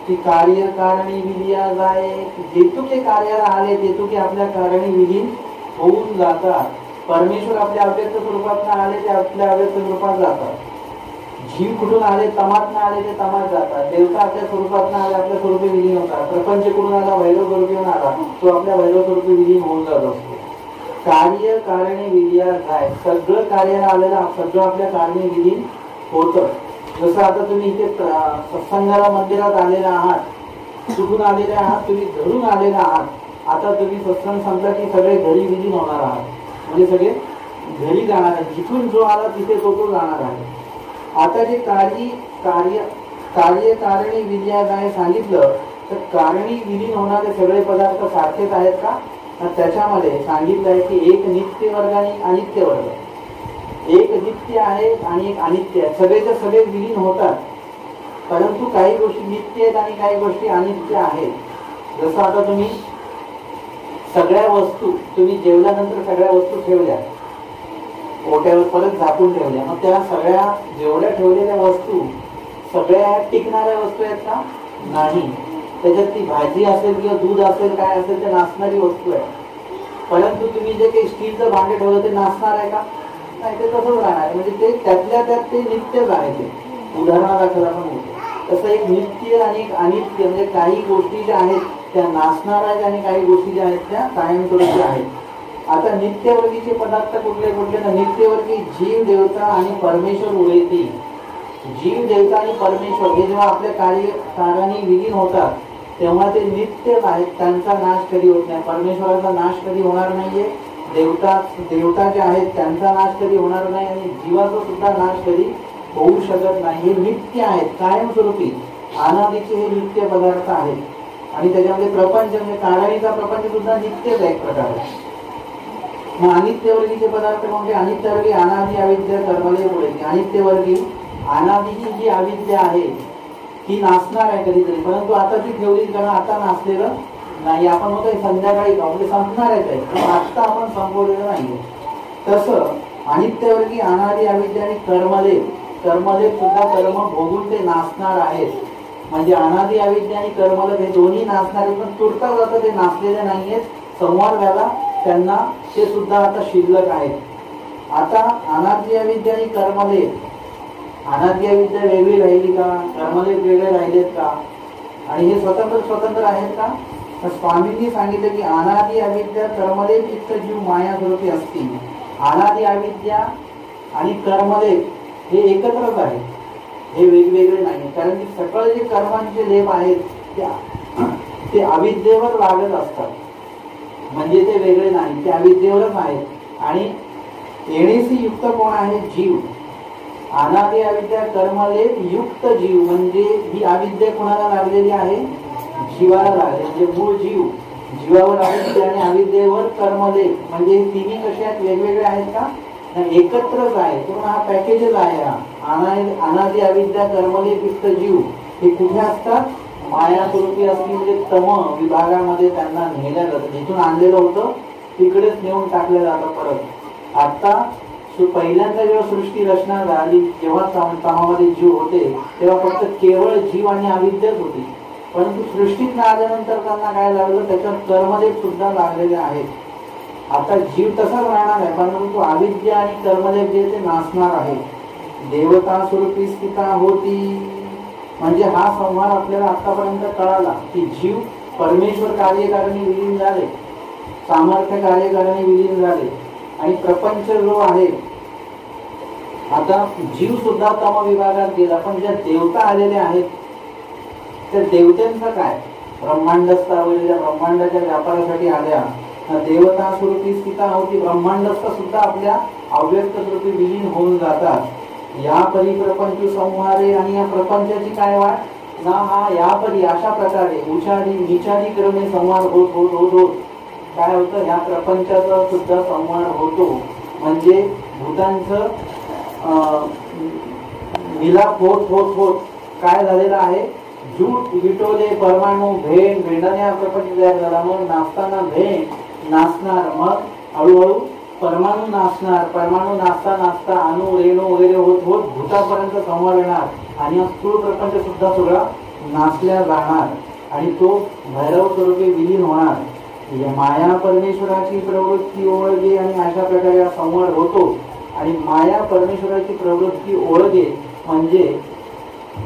की कार्य कारणी विलिया जाय. जेतुके कार्याला आले तेतुके आपल्या कारणी विलीन होऊन जातात. परमेश्वर आपल्या अव्यक्त स्वरूपात आले ते आपल्या अव्यक्त स्वरूपात जातात. जीव कुठून आले? तमात आले ते तमात जातात. देवता आपल्या स्वरूपात आले आपल्या स्वरूपी विलीन होतात. प्रपंच कुठून आला? भैरव स्वरूपी आला तो आपल्या भैरव स्वरूपी विलीन होऊन जात असतो. कार्य कारणे विलिया जाय. सगळं कार्याला आलेलं सगळं आपल्या कारणे विलीन होतं. जसं आता तुम्ही इथे सत्संगाला मंदिरात आलेला आहात, कुठून आलेले आहात? तुम्ही घरून आलेला आहात. आता तुम्ही सत्संग संपला की सगळे घरी विलीन होणार आहात, म्हणजे सगळे घरी जाणार आहेत. जिथून जो आला तिथे तो जाणार आहे. आता जे कार्य कारणी विलिया जाय सांगितलं तर कारणी विलीन होणारे सगळे पदार्थ सारखेच आहेत का? त्याच्यामध्ये सांगितलं आहे की एक नित्य वर्ग आणि अनित्य वर्ग. एक नित्य आहे आणि एक अनित्य आहे. सगळेच्या सगळे विलीन होतात, परंतु काही गोष्टी नित्य आहेत आणि काही गोष्टी अनित्य आहेत. जसं आता तुम्ही सगळ्या वस्तू तुम्ही जेवल्यानंतर सगळ्या वस्तू ठेवल्या पोट्यावर परत झाकून ठेवल्या, मग त्या सगळ्या जेवढ्या ठेवलेल्या वस्तू सगळ्या टिकणाऱ्या वस्तू आहेत का? नाही. त्याच्यात ती भाजी असेल किंवा दूध असेल काय असेल ते नाचणारी वस्तू आहे. परंतु तुम्ही जे काही स्टीलचं भांडे ठेवलं ते नाचणार आहे का? नाही, ते तसंच राहणार. म्हणजे ते त्यातल्या त्यात ते नित्यच आहे. ते उदाहरणादाखल आपण होतो तसं एक नित्य आणि एक अनित्य, म्हणजे काही गोष्टी ज्या आहेत त्या नाचणार आहेत आणि काही गोष्टी ज्या आहेत त्या कायमस्वरूपी आहेत. आता नित्यवर्गीचे पदार्थ कुठले कुठले? ना नित्यवर्गी जीव देवता आणि परमेश्वर उरेती. जीव देवता आणि परमेश्वर हे जेव्हा आपल्या कारणी विलीन होतात तेव्हा ते नित्यच आहेत, त्यांचा नाश कधी होत नाही. परमेश्वराचा नाश कधी होणार नाहीये, देवता जे आहेत त्यांचा नाश कधी होणार नाही आणि जीवाचा सुद्धा नाश कधी होऊ शकत नाही. हे नित्य आहेत, कायमस्वरूपी अनादीचे हे नित्य पदार्थ आहेत. आणि त्याच्यामध्ये प्रपंच म्हणजे कारणीचा प्रपंच सुद्धा नित्यच आहे एक प्रकारे. मग अनित्यवर्गीचे पदार्थ कोणते? अनित्यवर्गी अनादि अविद्या कर्मलय पुढे. अनित्यवर्गी अनादीची जी अविद्या आहे ती नाचणार आहे कधीतरी, परंतु आता ती ठेवली कारण आता नाचलेलं नाही. आपण मग संध्याकाळी म्हणजे संपणार आहे पण आता आपण संपवलेलं नाहीये. तसं अनित्यवर्गी अनादि अविद्या आणि कर्मलय कर्मलेप सुद्धा कर्म भोगून ते नाचणार आहेत. म्हणजे अनादि अविद्या आणि कर्मलेप हे दोन्ही नाचणारे, पण तुरता जातं ते नाचलेले नाहीयेत. संवाद व्हायला त्यांना ते सुद्धा आता शिल्लक आहेत. आता अनादि अविद्या आणि कर्मलेप, अनादि अविद्या वेगळी राहिली का, कर्मलेप वेगळे राहिलेत का, आणि हे स्वतंत्र स्वतंत्र आहेत का? तर स्वामींनी सांगितलं की अनादि अविद्या कर्मलेप इतक जीव माया स्वरूपी असतील. अनादि अविद्या आणि कर्मलेप हे एकत्रच आहे, हे वेगवेगळे नाही. कारण की सगळे जे कर्मांचे लेप आहेत ते अविद्येवर लागत असतात, म्हणजे ते वेगळे नाही, ते अविद्येवरच आहेत. आणि येणेसी युक्त कोण आहे? जीव. अनादि अविद्या कर्मलेप युक्त जीव, म्हणजे ही अविद्या कोणाला लागलेली आहे? जीवाला लागले. म्हणजे मूळ जीव, जीवावर अविद्या आणि अविद्येवर कर्मलेप, म्हणजे तिन्ही कसे आहेत? वेगवेगळे आहेत का? एकत्रच आहे. पूर्ण हा पॅकेजच आहे. अनादि अविद्या कर्मलेप युक्त जीव हे कुठे असतात? माया स्वरूपी असली, म्हणजे तम विभागामध्ये त्यांना नेल्या जातं. जिथून आणलेलं होतं तिकडेच नेऊन टाकलं जातं परत. आता पहिल्यांदा जेव्हा सृष्टी रचना झाली, जेव्हा तमामध्ये जीव होते, तेव्हा फक्त केवळ जीव आणि अविद्याच होती. परंतु सृष्टीत आल्यानंतर त्यांना काय लागलं? त्याच्यात कर्मलेप सुद्धा लागलेले आहेत. आता जीव तसाच राहणार आहे, परंतु अविद्या आणि कर्मलेप जे ते नाचणार आहे. देवता स्वरूपी स्थिता होती, म्हणजे हा संवाद आपल्याला आतापर्यंत कळाला की जीव परमेश्वर कार्यकारिणी विलीन झाले, सामर्थ्य कार्यकारिणी विलीन झाले, आणि प्रपंच जो आहे, आता जीव सुद्धा तम विभागात गेला. पण ज्या देवता आलेल्या आहेत त्या देवतांचं काय? ब्रह्मांडस्थ वगैरे ब्रह्मांडाच्या व्यापारासाठी आल्या देवता स्वरूपी स्थिता होती. ब्रह्मांडस्थ सुद्धा आपल्या अव्यक्त स्वरूपी विलीन होऊन जातात. या परिप्रपंच संहारे, आणि या प्रपंचाची काय वाट ना, हा या परी अशा प्रकारे उचारी निचारी क्रमे संहार होत होत होत होत काय होतं? ह्या प्रपंचाचा सुद्धा संहार होतो. म्हणजे भूतांचं विलाप होत होत होत काय झालेलं आहे? झूट विटोले परमाणू भेंड भेंडण्या प्रपंच तयार झाला. मग नाचताना भेंड नाचणार, मग हळूहळू परमाणू नाचणार, परमाणू नाचता नाचता अणु रेणू वगैरे होत होत भूतापर्यंत संवाद येणार, आणि स्थूळ प्रपंच सुद्धा सगळा नाचल्या जाणार, आणि तो भैरव स्वरूपी विलीन होणार. माया परमेश्वराची प्रवृत्ती ओळखे, आणि अशा प्रकारे हा संवाद होतो. आणि माया परमेश्वराची प्रवृत्ती ओळखे म्हणजे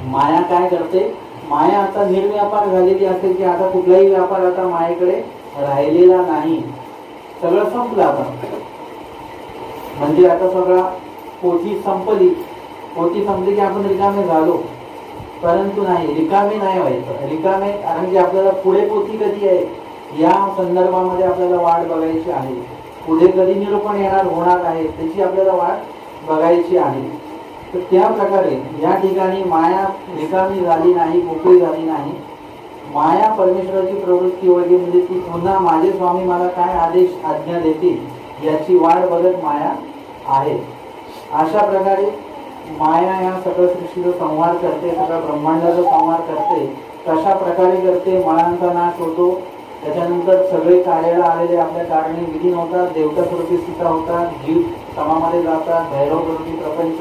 माया काय करते? माया आता निर्व्यापार झालेली असेल की आता कुठलाही व्यापार आता मायेकडे राहिलेला नाही, सगळं संपलं आता. म्हणजे आता सगळा पोथी संपली, पोथी संपली की आपण रिकामे झालो. परंतु नाही, रिकामे नाही व्हायचं. रिकामे कारण की आपल्याला पुढे पोथी कधी आहे या संदर्भामध्ये आपल्याला वाट बघायची आहे. पुढे कधी निरूपण येणार होणार आहे त्याची आपल्याला वाट बघायची आहे. तर त्या प्रकारे या ठिकाणी माया रिकामी झाली नाही, मोकळी झाली नाही. माया परमेश्वराची प्रवृत्ती वगैरे, म्हणजे ती पुन्हा माझे स्वामी मला काय आदेश आज्ञा देतील याची वाट बघत माया आहे. अशा प्रकारे माया या सगळं सृष्टीचा संहार करते, सगळं ब्रह्मांडाचा संहार करते. कशा प्रकारे करते? मळांचा नाश होतो, त्याच्यानंतर सगळे कार्याला आलेले आपल्या कारणे विलीन होतात, देवता स्वरूपी स्थिता होतात, जीव तमामध्ये जातात, भैरव स्वरूपी प्रपंच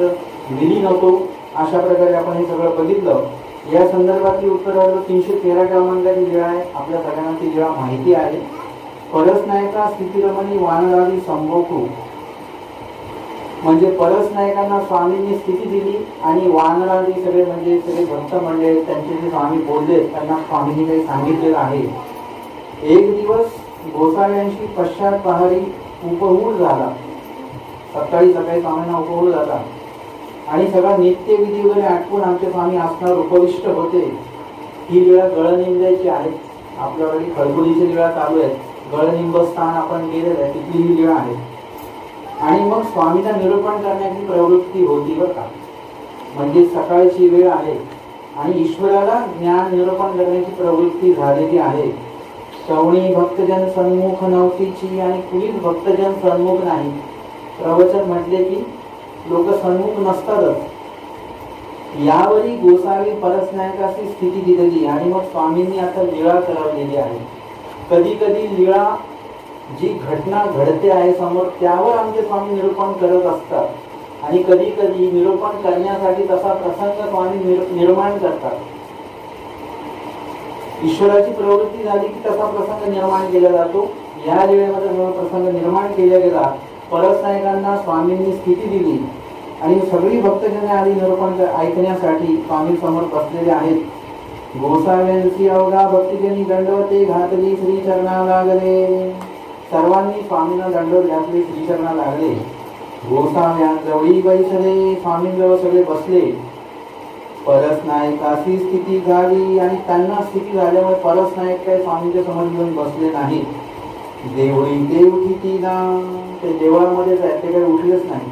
विलीन होतो. अशा प्रकारे आपण हे सगळं बघितलं. या संदर्भातली उत्तर 313 क्रमांकाची लीळा आहे. आपल्या सगळ्यांना ती लीळा माहिती आहे. परसनायका स्थितिरमणी वानरादी संभोगू, म्हणजे परसनायकांना स्वामींनी स्थिती दिली, आणि वानरादी सगळे म्हणजे सगळे भक्त मंडळी त्यांचे जे स्वामी बोलले त्यांना स्वामींनी काही सांगितलेलं आहे. एक दिवस गोसाव्यांशी पश्चात पहारी उपहूळ झाला. सकाळी स्वामींना उपहूळ झाला, आणि सगळा नित्यविधी वगैरे आठवून आमचे स्वामी असणार उपविष्ट होते. ही लीळा गळनिंबाची आहे. आपल्याकडे खळबुलीची लीळा चालू आहे. गळनिंब स्थान आपण गेलेलं आहे, तिथली ही लीळा आहे. आणि मग स्वामींना निरूपण करण्याची प्रवृत्ती होती बरं का. म्हणजे सकाळची वेळ आहे आणि ईश्वराला ज्ञान निरूपण करण्याची प्रवृत्ती झालेली आहे. श्रवणी भक्तजन सन्मुख नव्हतीची, आणि कुणीच भक्तजन सन्मुख नाही. प्रवचन म्हटले की लोक सन्मुख नसतातच. यावरी गोसावी परसनायकाची स्थिती दिलेली, आणि मग स्वामींनी आता लीळा ठरवलेली आहे. कधी कधी लीळा जी घटना घडते आहे समोर त्यावर आमचे स्वामी निरूपण करत असतात. आणि कधी कधी निरूपण करण्यासाठी तसा प्रसंग स्वामी निर्माण करतात. ईश्वराची प्रवृत्ती झाली की तसा प्रसंग निर्माण केला जातो. या वेळेमध्ये जो प्रसंग निर्माण केला गेला, परसनायकांना स्वामींनी स्थिती दिली आणि सगळी भक्तजने आली निरूपण ऐकण्यासाठी. स्वामी समोर बसलेले आहेत. गोसाव्यांची अवघा भक्तिजनी दंडवते घातली श्रीचरणा लागले. सर्वांनी स्वामींना दंडवत घातले, श्रीचरणा लागले. गोसाव्यां जवळी बैसले, स्वामींजवळ सगळे बसले. परसनायकाची स्थिती झाली आणि त्यांना स्थिती झाल्यामुळे परसनायक काही स्वामींच्या समोर येऊन बसले नाही. देवळी ते उठिती ना, ते देवळामध्येच आहेत, ते काही उठलेच नाही.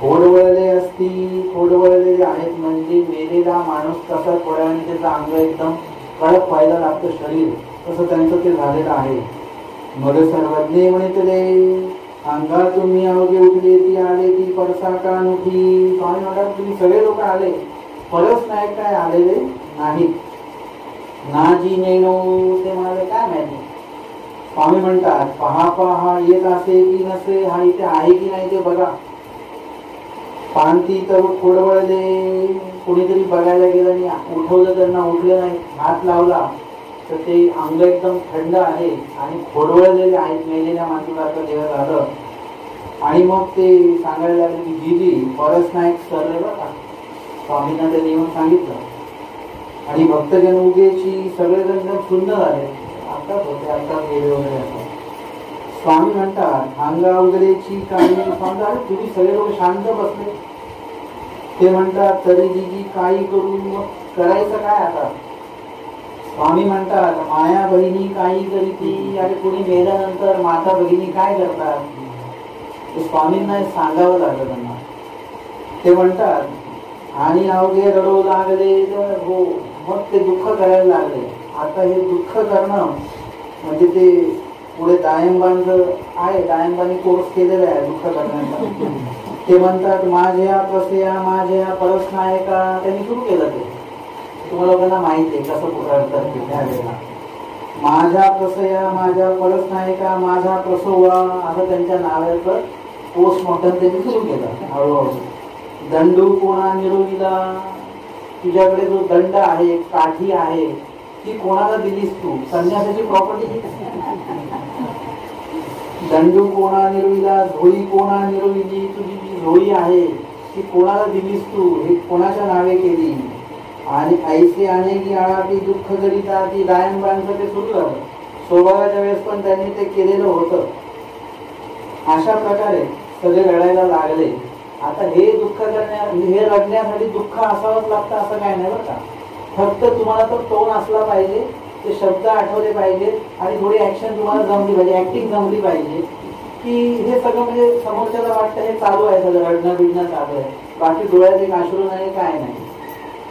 खोडवळले असती, खोडवळलेले आहेत म्हणजे मेलेला माणूस कसा थोड्याने त्याचं अंग एकदम कडक व्हायला लागतं शरीर, तसं त्यांचं ते झालेलं आहे. मग सर्वज्ञ म्हणतले अंगा तुम्ही अवघे उठले, ती आले ती परसा का नव्हती. स्वामी म्हणतात तुम्ही सगळे लोक आले, परस नायक काय आलेले नाहीत. नाजी नेनो, ते म्हणाले काय माहिती. स्वामी म्हणतात पहा पहा येत असे की नसे, हा इथे आहे की नाही ते बघा. पांती तर खोडवळले, कुणीतरी बघायला गेलं आणि उठवलं, त्यांना उठले नाही. हात लावला तर ते अंग एकदम थंड आहे आणि खोडवळलेले आहेत, मेलेल्या माणसासारखं देह झालं. आणि मग ते सांगायला लागले की जीजी परस नायक सरले बघा. स्वामींना ते येऊन सांगितलं आणि भक्तजन उगेची सगळेजण एकदम सुंदर झाले. आताच होते, आताच गेले वगैरे असं. स्वामी म्हणतात अंगा उगलेची काही. समजा तुम्ही सगळे लोक शांत बसले. ते म्हणतात तरी जीजी काही करू, मग करायचं काय आता. स्वामी म्हणतात माया बहिणी काही करीती. अरे कोणी मेल्यानंतर माता भगिनी काय करतात, ते स्वामींना सांगावं लागलं त्यांना. ते म्हणतात आणि अवघे रडू लागले. तर हो, मग ते दुःख करायला लागले. आता हे दुःख करणं म्हणजे ते पुढे दायंबांचं आहे, दायंबांनी कोर्स केलेला आहे दुःख करण्याचा. ते म्हणतात माझ्या प्रसया माझ्या परसनायका, त्यांनी सुरू केलं. ते तुम्हाला लोकांना माहिती आहे कसं पुकारतात ते त्यावेळेला. माझ्या प्रसया माझ्या परसनायका, माझा प्रसोवा, असं त्यांच्या नावाचं पोस्टमॉर्टम त्यांनी सुरू केलं हळूहळू. दंडू कोणा निरोगीला, तुझ्याकडे जो दंड आहे, काठी आहे, ती कोणाला दिलीस तू. संन्यासाची प्रॉपर्टी. दंडू कोणा निरोगीला, झोळी कोणा निरोगीली, तुझी जी झोळी आहे ती कोणाला दिलीस तू, हे कोणाच्या नावे केली. आणि ऐसे अनेकी आळापी दुःख करिता, ती दायंबांचं ते सुरू झालं. स्वभावाच्या वेळेस पण त्यांनी ते केलेलं होतं. अशा प्रकारे सगळे रडायला लागले. आता हे दुःख हे रडण्यासाठी दुःख असावंच लागतं असं काय नाही बरं का. फक्त तुम्हाला तो टोन असला पाहिजे, ते शब्द आठवले पाहिजेत आणि थोडी ऍक्शन तुम्हाला जमली पाहिजे, ऍक्टिंग जमली पाहिजे की हे सगळं म्हणजे समोरच्याला वाटतं हे चालू आहे, सगळं रडणं बिडणं चालू आहे, बाकी डोळ्यात एक अश्रू नाही काय नाही.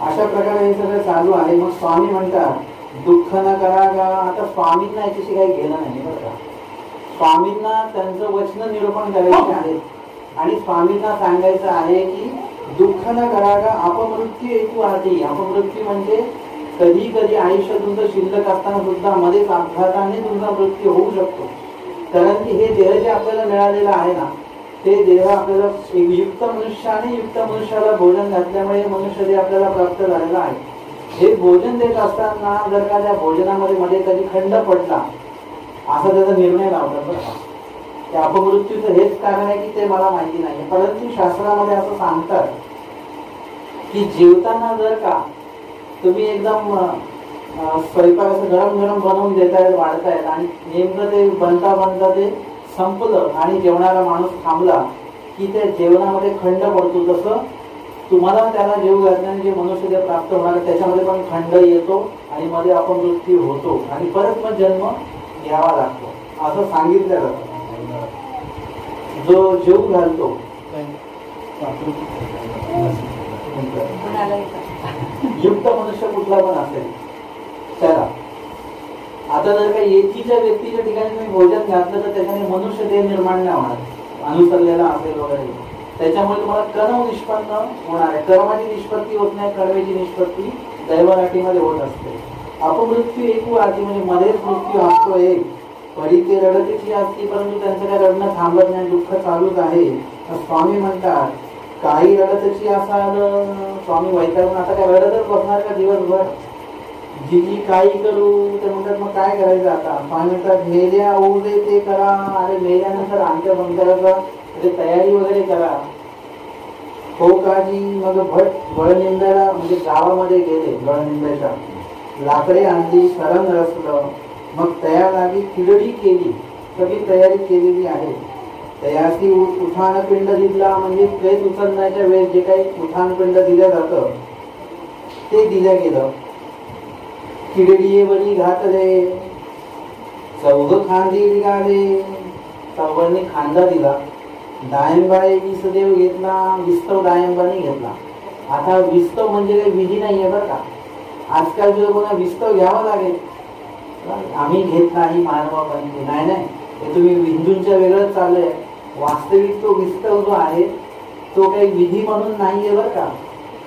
अशा प्रकारे हे सगळं चालू आहे. मग स्वामी म्हणतात दुःख न करा का. आता स्वामींना याच्याशी काही घेणं नाही बरं का. स्वामींना त्यांचं वचन निरूपण करायचे आहे आणि स्वामींना सांगायचं आहे की दुःख न करा का. अपमृत्यू एकू आधी. अपमृत्यू म्हणजे कधी कधी आयुष्य तुमचं शिल्लक असताना सुद्धा मध्येच अपघाताने तुमचा मृत्यू होऊ शकतो. कारण की हे देह जे आपल्याला मिळालेलं आहे ना, ते देह आपल्याला युक्त मनुष्याने युक्त मनुष्याला भोजन घातल्यामुळे मनुष्य देह आपल्याला प्राप्त झालेला आहे. हे भोजन देत असताना जर का त्या भोजनामध्ये मध्ये कधी खंड पडला असा त्याचा निर्णय लावतात बरं का. त्या अपमृत्यूचं हेच कारण आहे की ते मला माहिती नाही. परंतु शास्त्रामध्ये असं सांगतात की जेवताना जर का तुम्ही एकदम स्वयंपाक असं गरम गरम बनवून देतायत, वाढतायत आणि नेमकं ते बनता बनता ते संपलं आणि जेवणारा माणूस थांबला की त्या जेवणामध्ये खंड पडतो. तसं तुम्हाला त्याला जेव घातल्याने जे मनुष्यदेह प्राप्त होणार त्याच्यामध्ये पण खंड येतो आणि मध्ये अपमृत्यू होतो आणि परत मग जन्म घ्यावा लागतो असं सांगितलं जातं. जो जीव घालतो युक्त मनुष्य कुठला पण असेल त्याला. आता जर का एकीच्या व्यक्तीच्या ठिकाणी तुम्ही भोजन घातलं तर त्याच्याने मनुष्य देह निर्माण नाही होणार, अनुसरलेला असेल वगैरे. त्याच्यामुळे तुम्हाला कर्म निष्पन्न होणार आहे. कर्माची निष्पत्ती होत नाही, कर्मेची निष्पत्ती दैवराटीमध्ये होत असते. अपमृत्यू एकू आधी म्हणजे मध्येच मृत्यू असतो एक. परी ते रडतीची असती परंतु त्यांचं काय रडणं थांबत नाही, दुःख चालूच आहे. स्वामी म्हणतात काही रडतची असाल स्वामी वैतागून आता काय रडतच बसणार का दिवसभर. जी काही करू ते म्हणतात मग काय करायचं आता. स्वामी म्हणतात मेल्या होऊ दे ते करा. अरे मेल्यानंतर आमच्या संसाराचा तयारी वगैरे करा. हो काजी. मग भट गळनिंदाला म्हणजे गावामध्ये गेले. गळनिंदाच्या लाकडे आणली, सरंग रचलं, मग तयार लागी खिचडी केली. सगळी तयारी केलेली आहे. तयासी उठान पिंड दिला म्हणजे प्रेत उचलण्याच्या वेळेस जे काही उठान पिंड दिलं जातं ते दिलं गेलं. खिचडी बरी घातले, चौघ खांदी निघाले. चौघांनी खांदा दिला. डायंबाई विसदेव घेतला, विस्तव डायंबाने घेतला. आता विस्तव म्हणजे काही विधी नाहीये बरं का. आजकालच्या लोकांना विस्तव घ्यावं लागेल. आम्ही घेत नाही मानवापर्यंत नाही नाही, हे तुम्ही हिंदूंच्या वेगळंच चाललंय. वास्तविक तो विस्तव जो आहे तो काही विधी म्हणून नाहीये बरं का.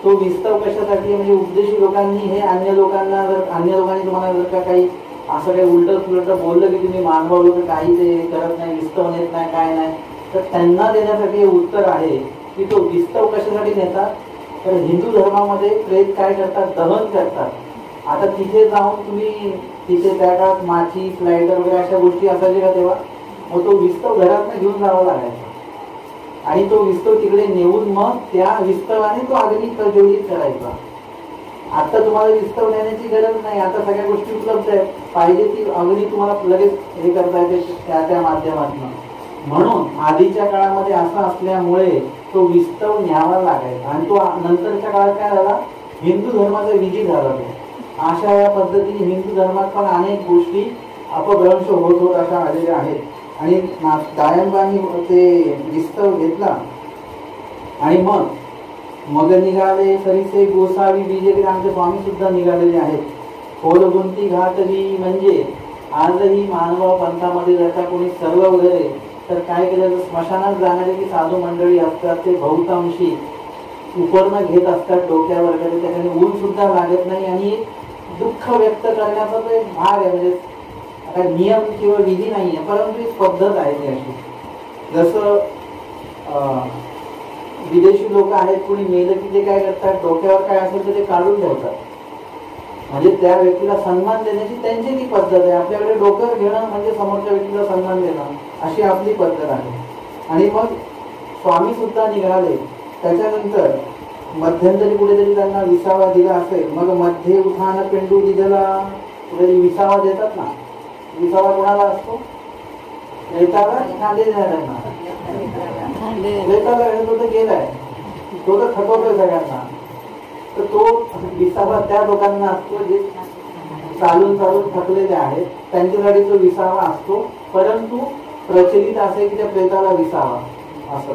तो विस्तव कशासाठी म्हणजे उपदेशी लोकांनी हे अन्य लोकांनी तुम्हाला जर का काही असं काही उलट सुलट बोललं की तुम्ही मानव लोक काही ते करत नाही, विस्तव नेत नाही, काय नाही, तर त्यांना देण्यासाठी हे उत्तर आहे की तो विस्तव कशासाठी नेतात. तर हिंदू धर्मामध्ये प्रेत काय करतात, दहन करतात. आता तिथे जाऊन तुम्ही तिथे त्या काळात माची स्लायडर वगैरे अशा गोष्टी असायच्या का तेव्हा. मग तो विस्तव घरात घेऊन जावा लागायचा आणि तो विस्तव तिकडे नेऊन मग त्या विस्तवाने तो अग्नी प्रज्वलित करायचा. आता तुम्हाला विस्तव नेण्याची गरज नाही. आता सगळ्या गोष्टी उपलब्ध आहेत. पाहिजे ती अग्नी तुम्हाला लगेच हे करता येते त्या माध्यमातून. म्हणून आधीच्या काळामध्ये असं असल्यामुळे तो विस्तव न्यावा लागायचा आणि तो नंतरच्या काळात काय झाला, हिंदू धर्माचा विधी झाला. तो अशा या पद्धतीने हिंदू धर्मात पण अनेक गोष्टी अपभ्रंश होत अशा आलेल्या आहेत. आणि डायंबानी ते विस्तव घेतला आणि मग निघाले सरीसे गोसावी बीजे. आमचे स्वामी सुद्धा निघालेले आहेत. खोलगुंती घातली म्हणजे आजही मानवा पंथामध्ये जर का कोणी सर्व वगैरे तर काय केलं, स्मशानात जाणारे की साधू मंडळी असतात ते बहुतांशी उपरणं घेत असतात डोक्यावर वगैरे. त्याच्याने ऊन सुद्धा लागत नाही आणि दुःख व्यक्त करण्याचा तो एक भाग आहे. म्हणजे आता नियम किंवा विधी नाही आहे, परंतु एक पद्धत आहे ती अशी. जसं विदेशी लोक आहेत, कोणी मेलं की ते काय करतात, डोक्यावर काय असेल तर ते काढून ठेवतात. म्हणजे त्या व्यक्तीला सन्मान देण्याची त्यांची ती पद्धत आहे. आपल्याकडे डोक्यावर घेणं म्हणजे समोरच्या व्यक्तीला सन्मान देणं अशी आपली पद्धत आहे. आणि मग स्वामी सुद्धा निघाले. त्याच्यानंतर मध्यंतरी कुठेतरी त्यांना विसावा दिला असेल. मग मध्ये उठान पेंडू दिलेला कुठेतरी विसावा देतात ना. विसावा कोणाला असतो, रेताला खांदे झाडांना. रेताला तो तर गेलाय, तो तर थकवतोय सगळ्यांना. तर तो विसावा त्या लोकांना असतो जे चालून थकलेले आहेत, त्यांच्यासाठी तो विसावा असतो. परंतु प्रचलित असे की त्या प्रेताला विसावा असं.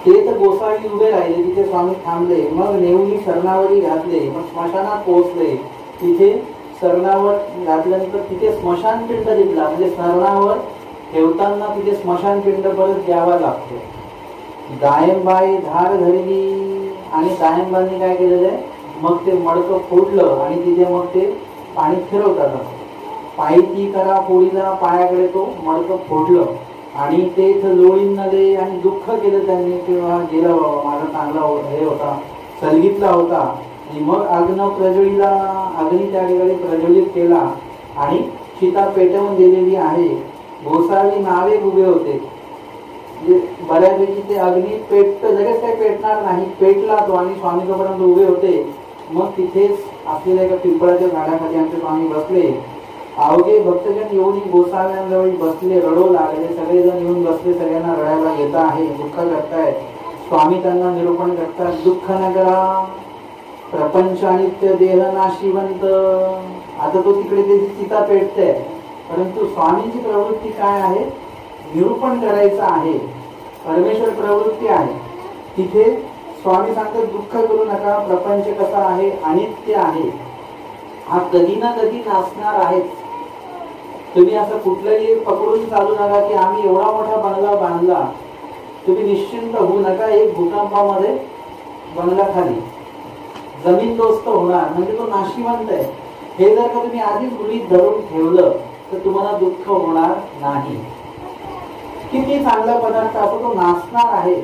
ते तर गोसावी उभे राहिले, तिथे स्वामी थांबले. मग नेऊन शरणावरी घातले. मग स्मशानात पोहोचले. तिथे शरणावर घातल्यानंतर तिथे स्मशानपिंड दिला. म्हणजे शरणावर ठेवताना तिथे स्मशानपिंड परत द्यावा लागतो. दायंबाई धार धरली आणि दायंबांनी काय केलेलं आहे, मग ते मडकं फोडलं आणि तिथे मग ते पाणी फिरवतात. पायी ती करा फोडीला, पायाकडे तो मडकं फोडलं आणि ते इथं लोळीन नले आणि दुःख केलं त्यांनी किंवा गेला बाबा माझा चांगला हे होता, सलगीतला होता. आणि मग अग्न प्रज्वलीला, अग्नी त्या ठिकाणी प्रज्वलित केला आणि सीता पेटवून दिलेली आहे. गोसावी नावे उभे होते. बऱ्यापैकी ते अग्नी लगेच काही पेटणार नाही. पेटला तो आणि स्वामी जोपर्यंत उभे होते. मग तिथेच असलेल्या एका पिंपळाच्या झाडाखाली आमचे स्वामी बसले. अवघे भक्तजन येऊन गोसाव्यांजवळ बसले, रडू लागले. सगळेजण येऊन बसले, सगळ्यांना रडायला येत आहे, दुःख करतायत. स्वामी त्यांना निरूपण करतात. दुःख न करा, प्रपंच अनित्य देह नाशिवंत. आता तो तिकडे त्याची चिता पेटते, परंतु स्वामींची प्रवृत्ती काय आहे, निरूपण करायचं आहे. परमेश्वर प्रवृत्ती आहे. तिथे स्वामी सांगतात दुःख करू नका, प्रपंच कसा आहे, अनित्य आहे, हा कधी ना कधी नासणार आहे. तुम्ही असं कुठलंही पकडून चालू नका की आम्ही एवढा मोठा बंगला बांधला. तुम्ही निश्चिंत होऊ नका. एक भूकंपामध्ये बंगला खाली जमीन दोस्त होणार म्हणजे तो नाशिवंत आहे. हे जर का तुम्ही आधीच गृहीत धरून ठेवलं तर तुम्हाला दुःख होणार नाही. किती चांगला पदार्थ असो तो नासणार आहे.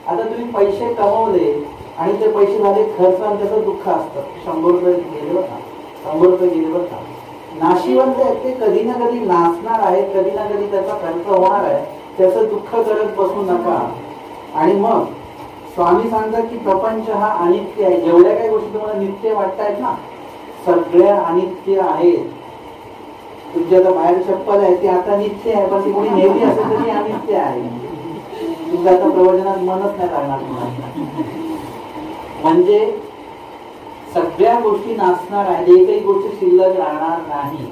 आता तुम्ही पैसे कमवले आणि ते पैसे झाले खर्च आणि त्याचं दुःख असतं. 100 रुपये गेले बघा, 100 रुपये गेले बघा. नाशिवंत आहेत ते कधी ना कधी नाचणार आहेत, कधी ना कधी त्याचा खर्च होणार आहे. त्याचं दुःख करत बसू नका. आणि मग स्वामी सांगतात की प्रपंच हा अनित्य आहे. जेवढ्या काही गोष्टी तुम्हाला नित्य वाटतायत ना, सगळ्या अनित्य आहेत. तुमच्या आता बाहेर चप्पल आहे ती आता नित्य आहे, पण ती कोणी नेली असेल तरी अनित्य आहे. तुमच्या आता प्रवचनात मनच नाही लागणार तुम्हाला. म्हणजे सगळ्या गोष्टी नाचणार आहेत, एकही गोष्ट शिल्लक राहणार नाही.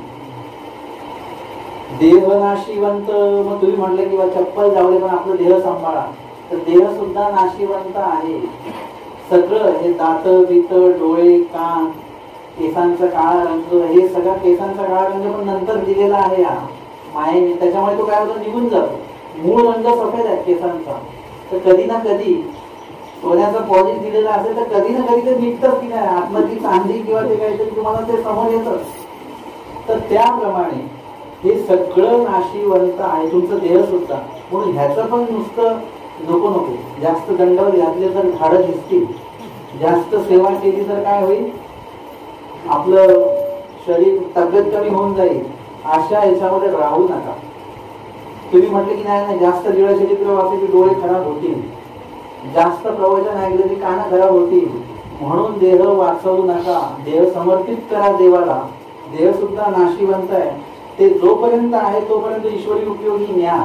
देह नाशिवंत. मग तुम्ही म्हटलं की चप्पल जाऊ दे पण आपलं देह सांभाळा, तर देह सुद्धा नाशिवंत आहे. सगळं हे दात बित डोळे कान केसांचा काळा रंग, हे सगळं केसांचा काळा रंग पण नंतर दिलेला आहे या मायेने. त्याच्यामुळे तो काय होतो, निघून जातो. मूळ रंग सफेद आहे केसांचा. तर कधी ना कधी सोन्याचा पॉलिश दिलेला असेल तर कधी ना कधी ते निघतच की नाही, आतमध्ये चांदी किंवा ते काहीतरी तुम्हाला ते समोर येतं. तर त्याप्रमाणे हे सगळं नाशिवंत आहे, तुमचं देह सुद्धा. म्हणून ह्याचं पण नुसतं नको नको. जास्त दंडावर घातले तर झाडं दिसतील, जास्त सेवा केली तर काय होईल, आपलं शरीर तब्येत कमी होऊन जाईल. अशा याच्यामध्ये राहू नका. तुम्ही म्हटले की नाही जास्त दिवसचरित्र वाचले की डोळे खराब होतील, जास्त प्रवचन ऐकले की कान खराब होतील, म्हणून देह वाचवू नका. देह समर्पित करा देवाला. देह सुद्धा नाशिवंत आहे. ते जोपर्यंत आहे तोपर्यंत ईश्वरी उपयोगी न्या.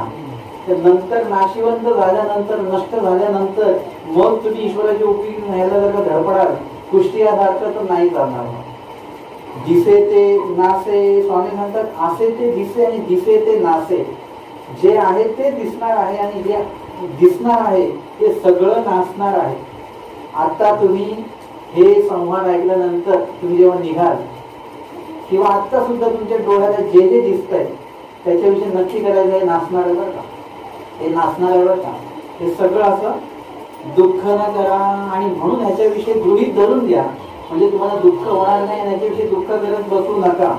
नंतर नाशिवंत झाल्यानंतर, नष्ट झाल्यानंतर मग तुम्ही ईश्वराचे उपयोगी न्यायला जर का धडपडाल, कुष्टी यासारखं तर नाही चालणार. दिसे ते नासे. स्वामी म्हणतात असे ते दिसे आणि दिसे ते नासे. जे आहे ते दिसणार आहे आणि जे दिसणार आहे ते सगळं नाचणार आहे. आता तुम्ही हे संवाद ऐकल्यानंतर तुम्ही जेव्हा निघाल किंवा आता सुद्धा तुमच्या डोळ्याला जे जे दिसतंय त्याच्याविषयी नक्की करायचं आहे, नाचणार आहे बरं का, हे नाचणार आहे बरं का. हे सगळं असं दुःख न करा. आणि म्हणून ह्याच्याविषयी गृहीत धरून द्या, म्हणजे तुम्हाला दुःख होणार नाही. याच्याविषयी दुःख करत बसू नका.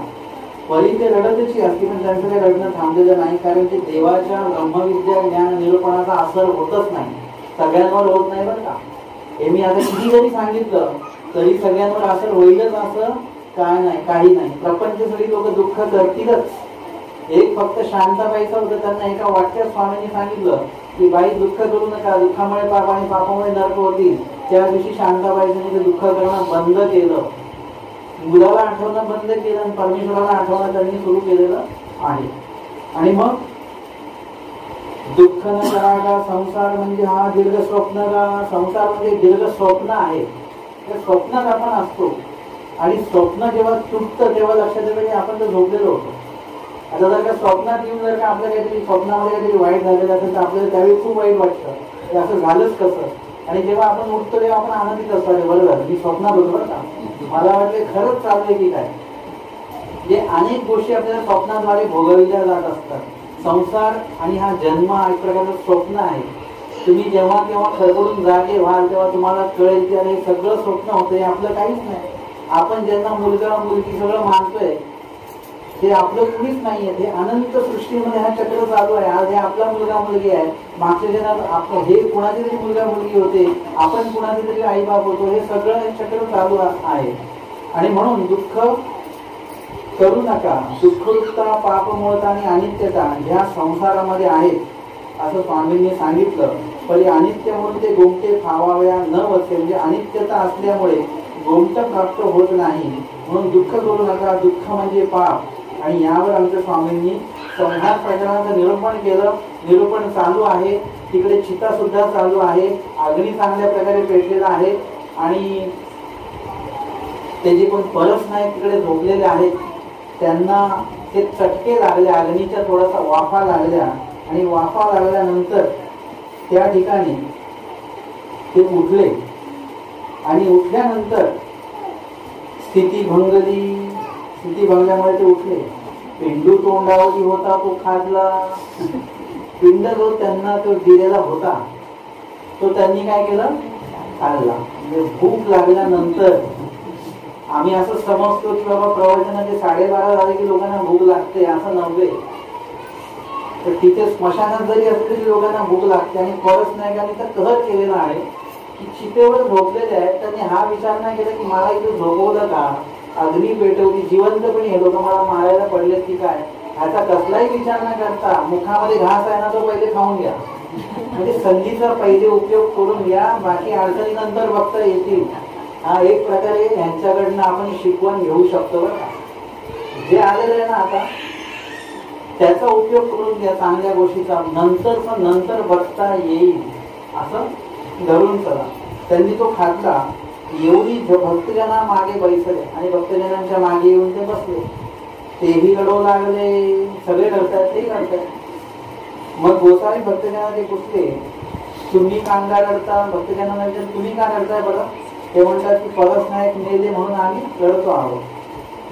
परी ते रडतची असती पण त्यांचं काही रडणं थांबलेलं नाही, कारण ते देवाच्या ब्रह्मविद्या ज्ञान निरूपणाचा असर होतच नाही, सगळ्यांवर होत नाही बरं का. हे मी आता किती जरी सांगितलं तरी सगळ्यांवर असर होईलच असं काय नाही, काही नाही. प्रपंच सगळी लोक दुःख करतीलच. एक फक्त शांताबाईचं होतं, त्यांना एका वाक्यात स्वामींनी सांगितलं की बाई दुःख करू नका, दुःखामुळे पाप आणि पापामुळे नरक होतील. त्या दिवशी शांताबाईंनी ते दुःख करणं बंद केलं, मुलाला आठवणं बंद केलं आणि परमेश्वराला आठवणं त्यांनी सुरू केलेलं आहे. आणि मग दुःख न करा का संसार म्हणजे हा दीर्घ स्वप्न का. संसार म्हणजे दीर्घ स्वप्न आहे. त्या स्वप्नात आपण असतो आणि स्वप्न जेव्हा तुटतं तेव्हा लक्षात येतं की आपण तर झोपलेलो होतो. आता जर का स्वप्नात येऊन जर का आपलं काहीतरी स्वप्नामध्ये काहीतरी वाईट झालेलं असेल तर आपल्याला त्यावेळी खूप वाईट वाटतं, की असं झालंच कसं. आणि जेव्हा आपण उठतो तेव्हा आपण आनंदित असतो, अरे बरं झालं मी स्वप्नात होतो बरं का, मला वाटले खरंच चाललंय की काय. म्हणजे अनेक गोष्टी आपल्याला स्वप्नाद्वारे भोगविल्या जात असतात. संसार आणि हा जन्म एक प्रकारचं स्वप्न आहे. तुम्ही जेव्हा केव्हा खरबडून जागे व्हाल तेव्हा तुम्हाला कळेल की अरे सगळं स्वप्न होतं, हे आपलं काहीच नाही. आपण ज्यांना मुलगा मुलगी सगळं मानतोय ते आपलं कुणीच नाहीये. हे अनंत सृष्टीमध्ये हा चक्र चालू आहे. आज हे आपला मुलगा मुलगी आहे, मागच्या जन्मात आपलं हे कुणाचे तरी मुलगा मुलगी होते, आपण कुणाचे तरी आई बाप होतो. हे सगळं हे चक्र चालू आहे. आणि म्हणून दुःख करू नका. दुःखरूपता, पापमोहता आणि अनित्यता ह्या संसारामध्ये आहेत असं स्वामींनी सांगितलं. पण अनित्य म्हणून ते गोमटे फावाव्या न वसे. म्हणजे अनित्यता असल्यामुळे गोमट प्राप्त होत नाही, म्हणून दुःख करू नका. दुःख म्हणजे पाप. आणि यावर आमच्या स्वामींनी संहार प्रकरणाचं निरूपण केलं. निरूपण चालू आहे. तिकडे चिता सुद्धा चालू आहे. अग्नी चांगल्या प्रकारे पेटलेला आहे आणि ते जे कोण परस नाही तिकडे झोपलेले आहेत त्यांना ते चटके लागले, अग्नीच्या थोडासा वाफा लागल्या. आणि वाफा लागल्यानंतर त्या ठिकाणी ते उठले आणि उठल्यानंतर स्थिती भंगली. स्थिती भंगल्यामुळे ते उठले. पिंडू तोंडावरी होता तो खाजला. पिंड जो त्यांना तो दिलेला होता तो त्यांनी काय केलं, खाल्ला. म्हणजे भूक लागल्यानंतर आम्ही असं समजतो की बाबा प्रवचनाचे 12:30 झाले की लोकांना भूक लागते, असं नव्हे. तर तिथे स्मशानात जरी असले तरी लोकांना भूक लागते. आणि परस नायकांनी तर कहर केलेला आहे की चितेवर झोपलेले आहेत, त्यांनी हा विचार नाही केला की मला इथे झोपवलं का, अग्नी पेटवली, जिवंतपणे हे लोक मला मारायला पडलेत की काय, ह्याचा कसलाही विचार न करता मुखामध्ये घास आहे ना तो पहिले खाऊन घ्या. म्हणजे संधीचा पहिले उपयोग करून घ्या, बाकी अडचणी नंतर बघता येतील. हा एक प्रकारे ह्यांच्याकडनं आपण शिकवण घेऊ शकतो बरं. जे आलेलं आहे ना आता त्याचा उपयोग करून घ्या चांगल्या गोष्टीचा, नंतर बघता येईल असं धरून चला. त्यांनी तो खाल्ला, एवढी भक्तजना मागे बैसले आणि भक्तजनांच्या मागे येऊन ते बसले. तेही रडू लागले, सगळे रडतात, तेही रडतात. मग गोसावी भक्तजना ते पुछले, तुम्ही कांदा रडता? भक्तजनांना विचार, तुम्ही का रडताय बरं? ते म्हणतात की परस नायक मेले म्हणून आम्ही रडतो आहोत.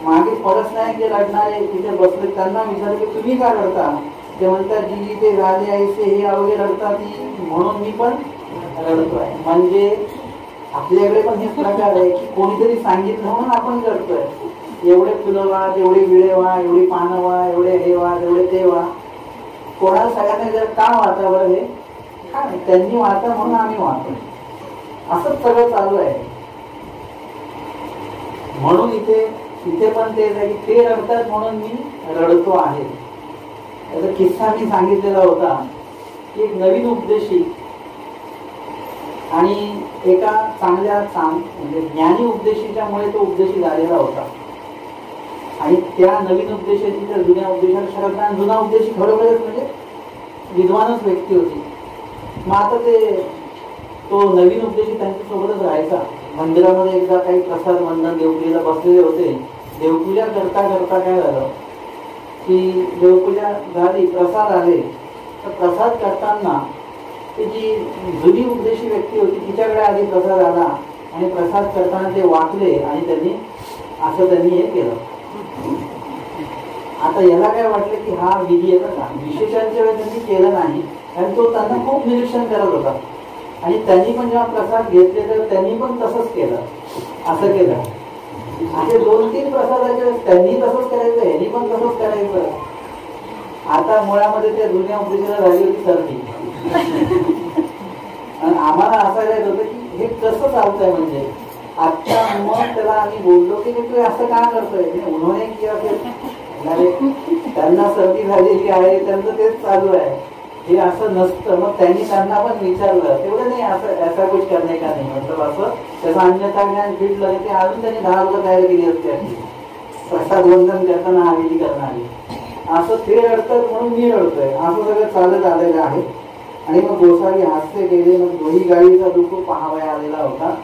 मागे परस नायक जे रडणारे तिथे बसले त्यांना विचारले की तुम्ही का रडता? ते म्हणतात जी ते झाले ऐसे हे अवघे रडतात म्हणून मी पण रडतोय. म्हणजे आपल्याकडे पण हेच प्रकार आहे की कोणीतरी सांगितलं म्हणून आपण करतोय. एवढे फुलं वा, तेवढे विळे वा, एवढी पानं वा, एवढे हे वा, तेवढे ते वा. कोणाला सगळ्यांना जर का वाचा बरं हे का नाही, त्यांनी वाचा म्हणून आम्ही वाचतो. असंच सगळं चालू आहे. म्हणून इथे पण तेच आहे की ते रडतात म्हणून मी रडतो आहे. याचा किस्सा मी सांगितलेला होता की एक नवीन उपदेशिक आणि एका चांगल्या म्हणजे ज्ञानी उपदेशिकामुळे तो उपदेशिक आलेला होता. आणि त्या नवीन उपदेशाची तर जुन्या उपदेशाला जुना उपदेशिक खरोखरच म्हणजे विद्वानच व्यक्ती होती. मग आता तो नवीन उपदेशिक त्यांच्यासोबतच राहायचा. मंदिरामध्ये एकदा काही प्रसाद वंदन देवपूजेला बसलेले होते. देवपूजा करता करता काय झालं की देवपूजा झाली, प्रसाद आले. तर प्रसाद करताना ती जी जुनी उपदेशी व्यक्ती होती तिच्याकडे आधी प्रसाद आला आणि प्रसाद करताना ते वाटले आणि त्यांनी हे केलं. आता याला काय वाटलं की हा विधी आहे का, विशेषांच्या वेळेस त्यांनी केलं नाही आणि तो त्यांना खूप निरीक्षण करत होता. आणि त्यांनी पण जेव्हा प्रसाद घेतले तर त्यांनी पण तसंच केलं, असं केलं. असे 2-3 प्रसादाच्या वेळेस त्यांनी तसंच करायचं, ह्यांनी पण तसंच करायचं. आता मुळामध्ये त्या जुन्या उपदेशाला झाली होती सर्दी. आणि आम्हाला असायला येत होतं की हे कसं चालतंय. म्हणजे आता मग त्याला आम्ही बोललो की तू असं का करतोय, उन्होंने किया त्यांना सर्दी झालेली आहे, त्यांचं तेच चालू आहे, हे असं नसतं. मग त्यांना पण विचारलं, तेवढं नाही असं ऐसा कुछ करणे का नाही, मतलब असं त्याचं अन्यथा ज्ञान फिटलं की अजून त्यांनी 10 लोक तयार केली असते प्रसाद वंदन करताना हा विधी करणारी. असं ते रडतात म्हणून मी रडतोय, असं सगळं चालत आलेलं आहे. आणि मग गोसावी हास्य केले. मग दोन्ही गाडीचा दुःख पाहावया आलेला होता.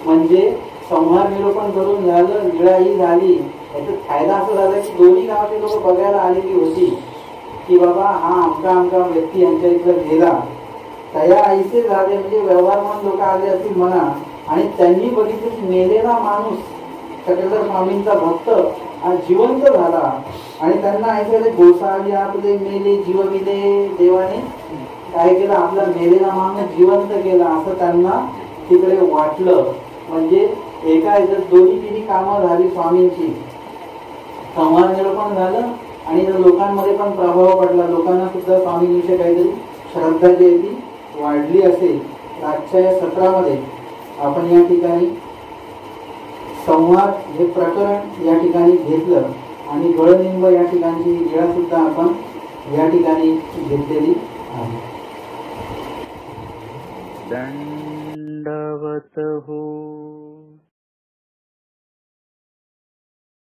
म्हणजे संहार निरूपण करून झालं, विळाही झाली. याचा फायदा असं झाला की दोन्ही गावातले लोक बघायला आलेली होती की बाबा हा आमका व्यक्ती यांच्या इथं गेला. तया ऐसे झाले म्हणजे व्यवहार म्हणून लोक आले असतील म्हणा. आणि त्यांनी बघितलं की मेलेला माणूस सकलर स्वामींचा भक्त हा जिवंत झाला. आणि त्यांना ऐकले गोसावी आपले मेले जीवविले, देवाने काय केलं, आपला मेलेला माणूस जिवंत केला असं त्यांना तिकडे वाटलं. म्हणजे एका याच्यात दोन्ही कामं झाली स्वामींची. संवाद निरूपण झालं आणि लोकांमध्ये पण प्रभाव पडला. लोकांना सुद्धा स्वामींविषयी काहीतरी श्रद्धा जी आहे ती वाढली असेल. आजच्या या सत्रामध्ये आपण या ठिकाणी संवाद हे प्रकरण या ठिकाणी घेतलं आणि गळनिंब या ठिकाणची लीळा सुद्धा आपण या ठिकाणी घेतलेली आहे. दंडवत हो.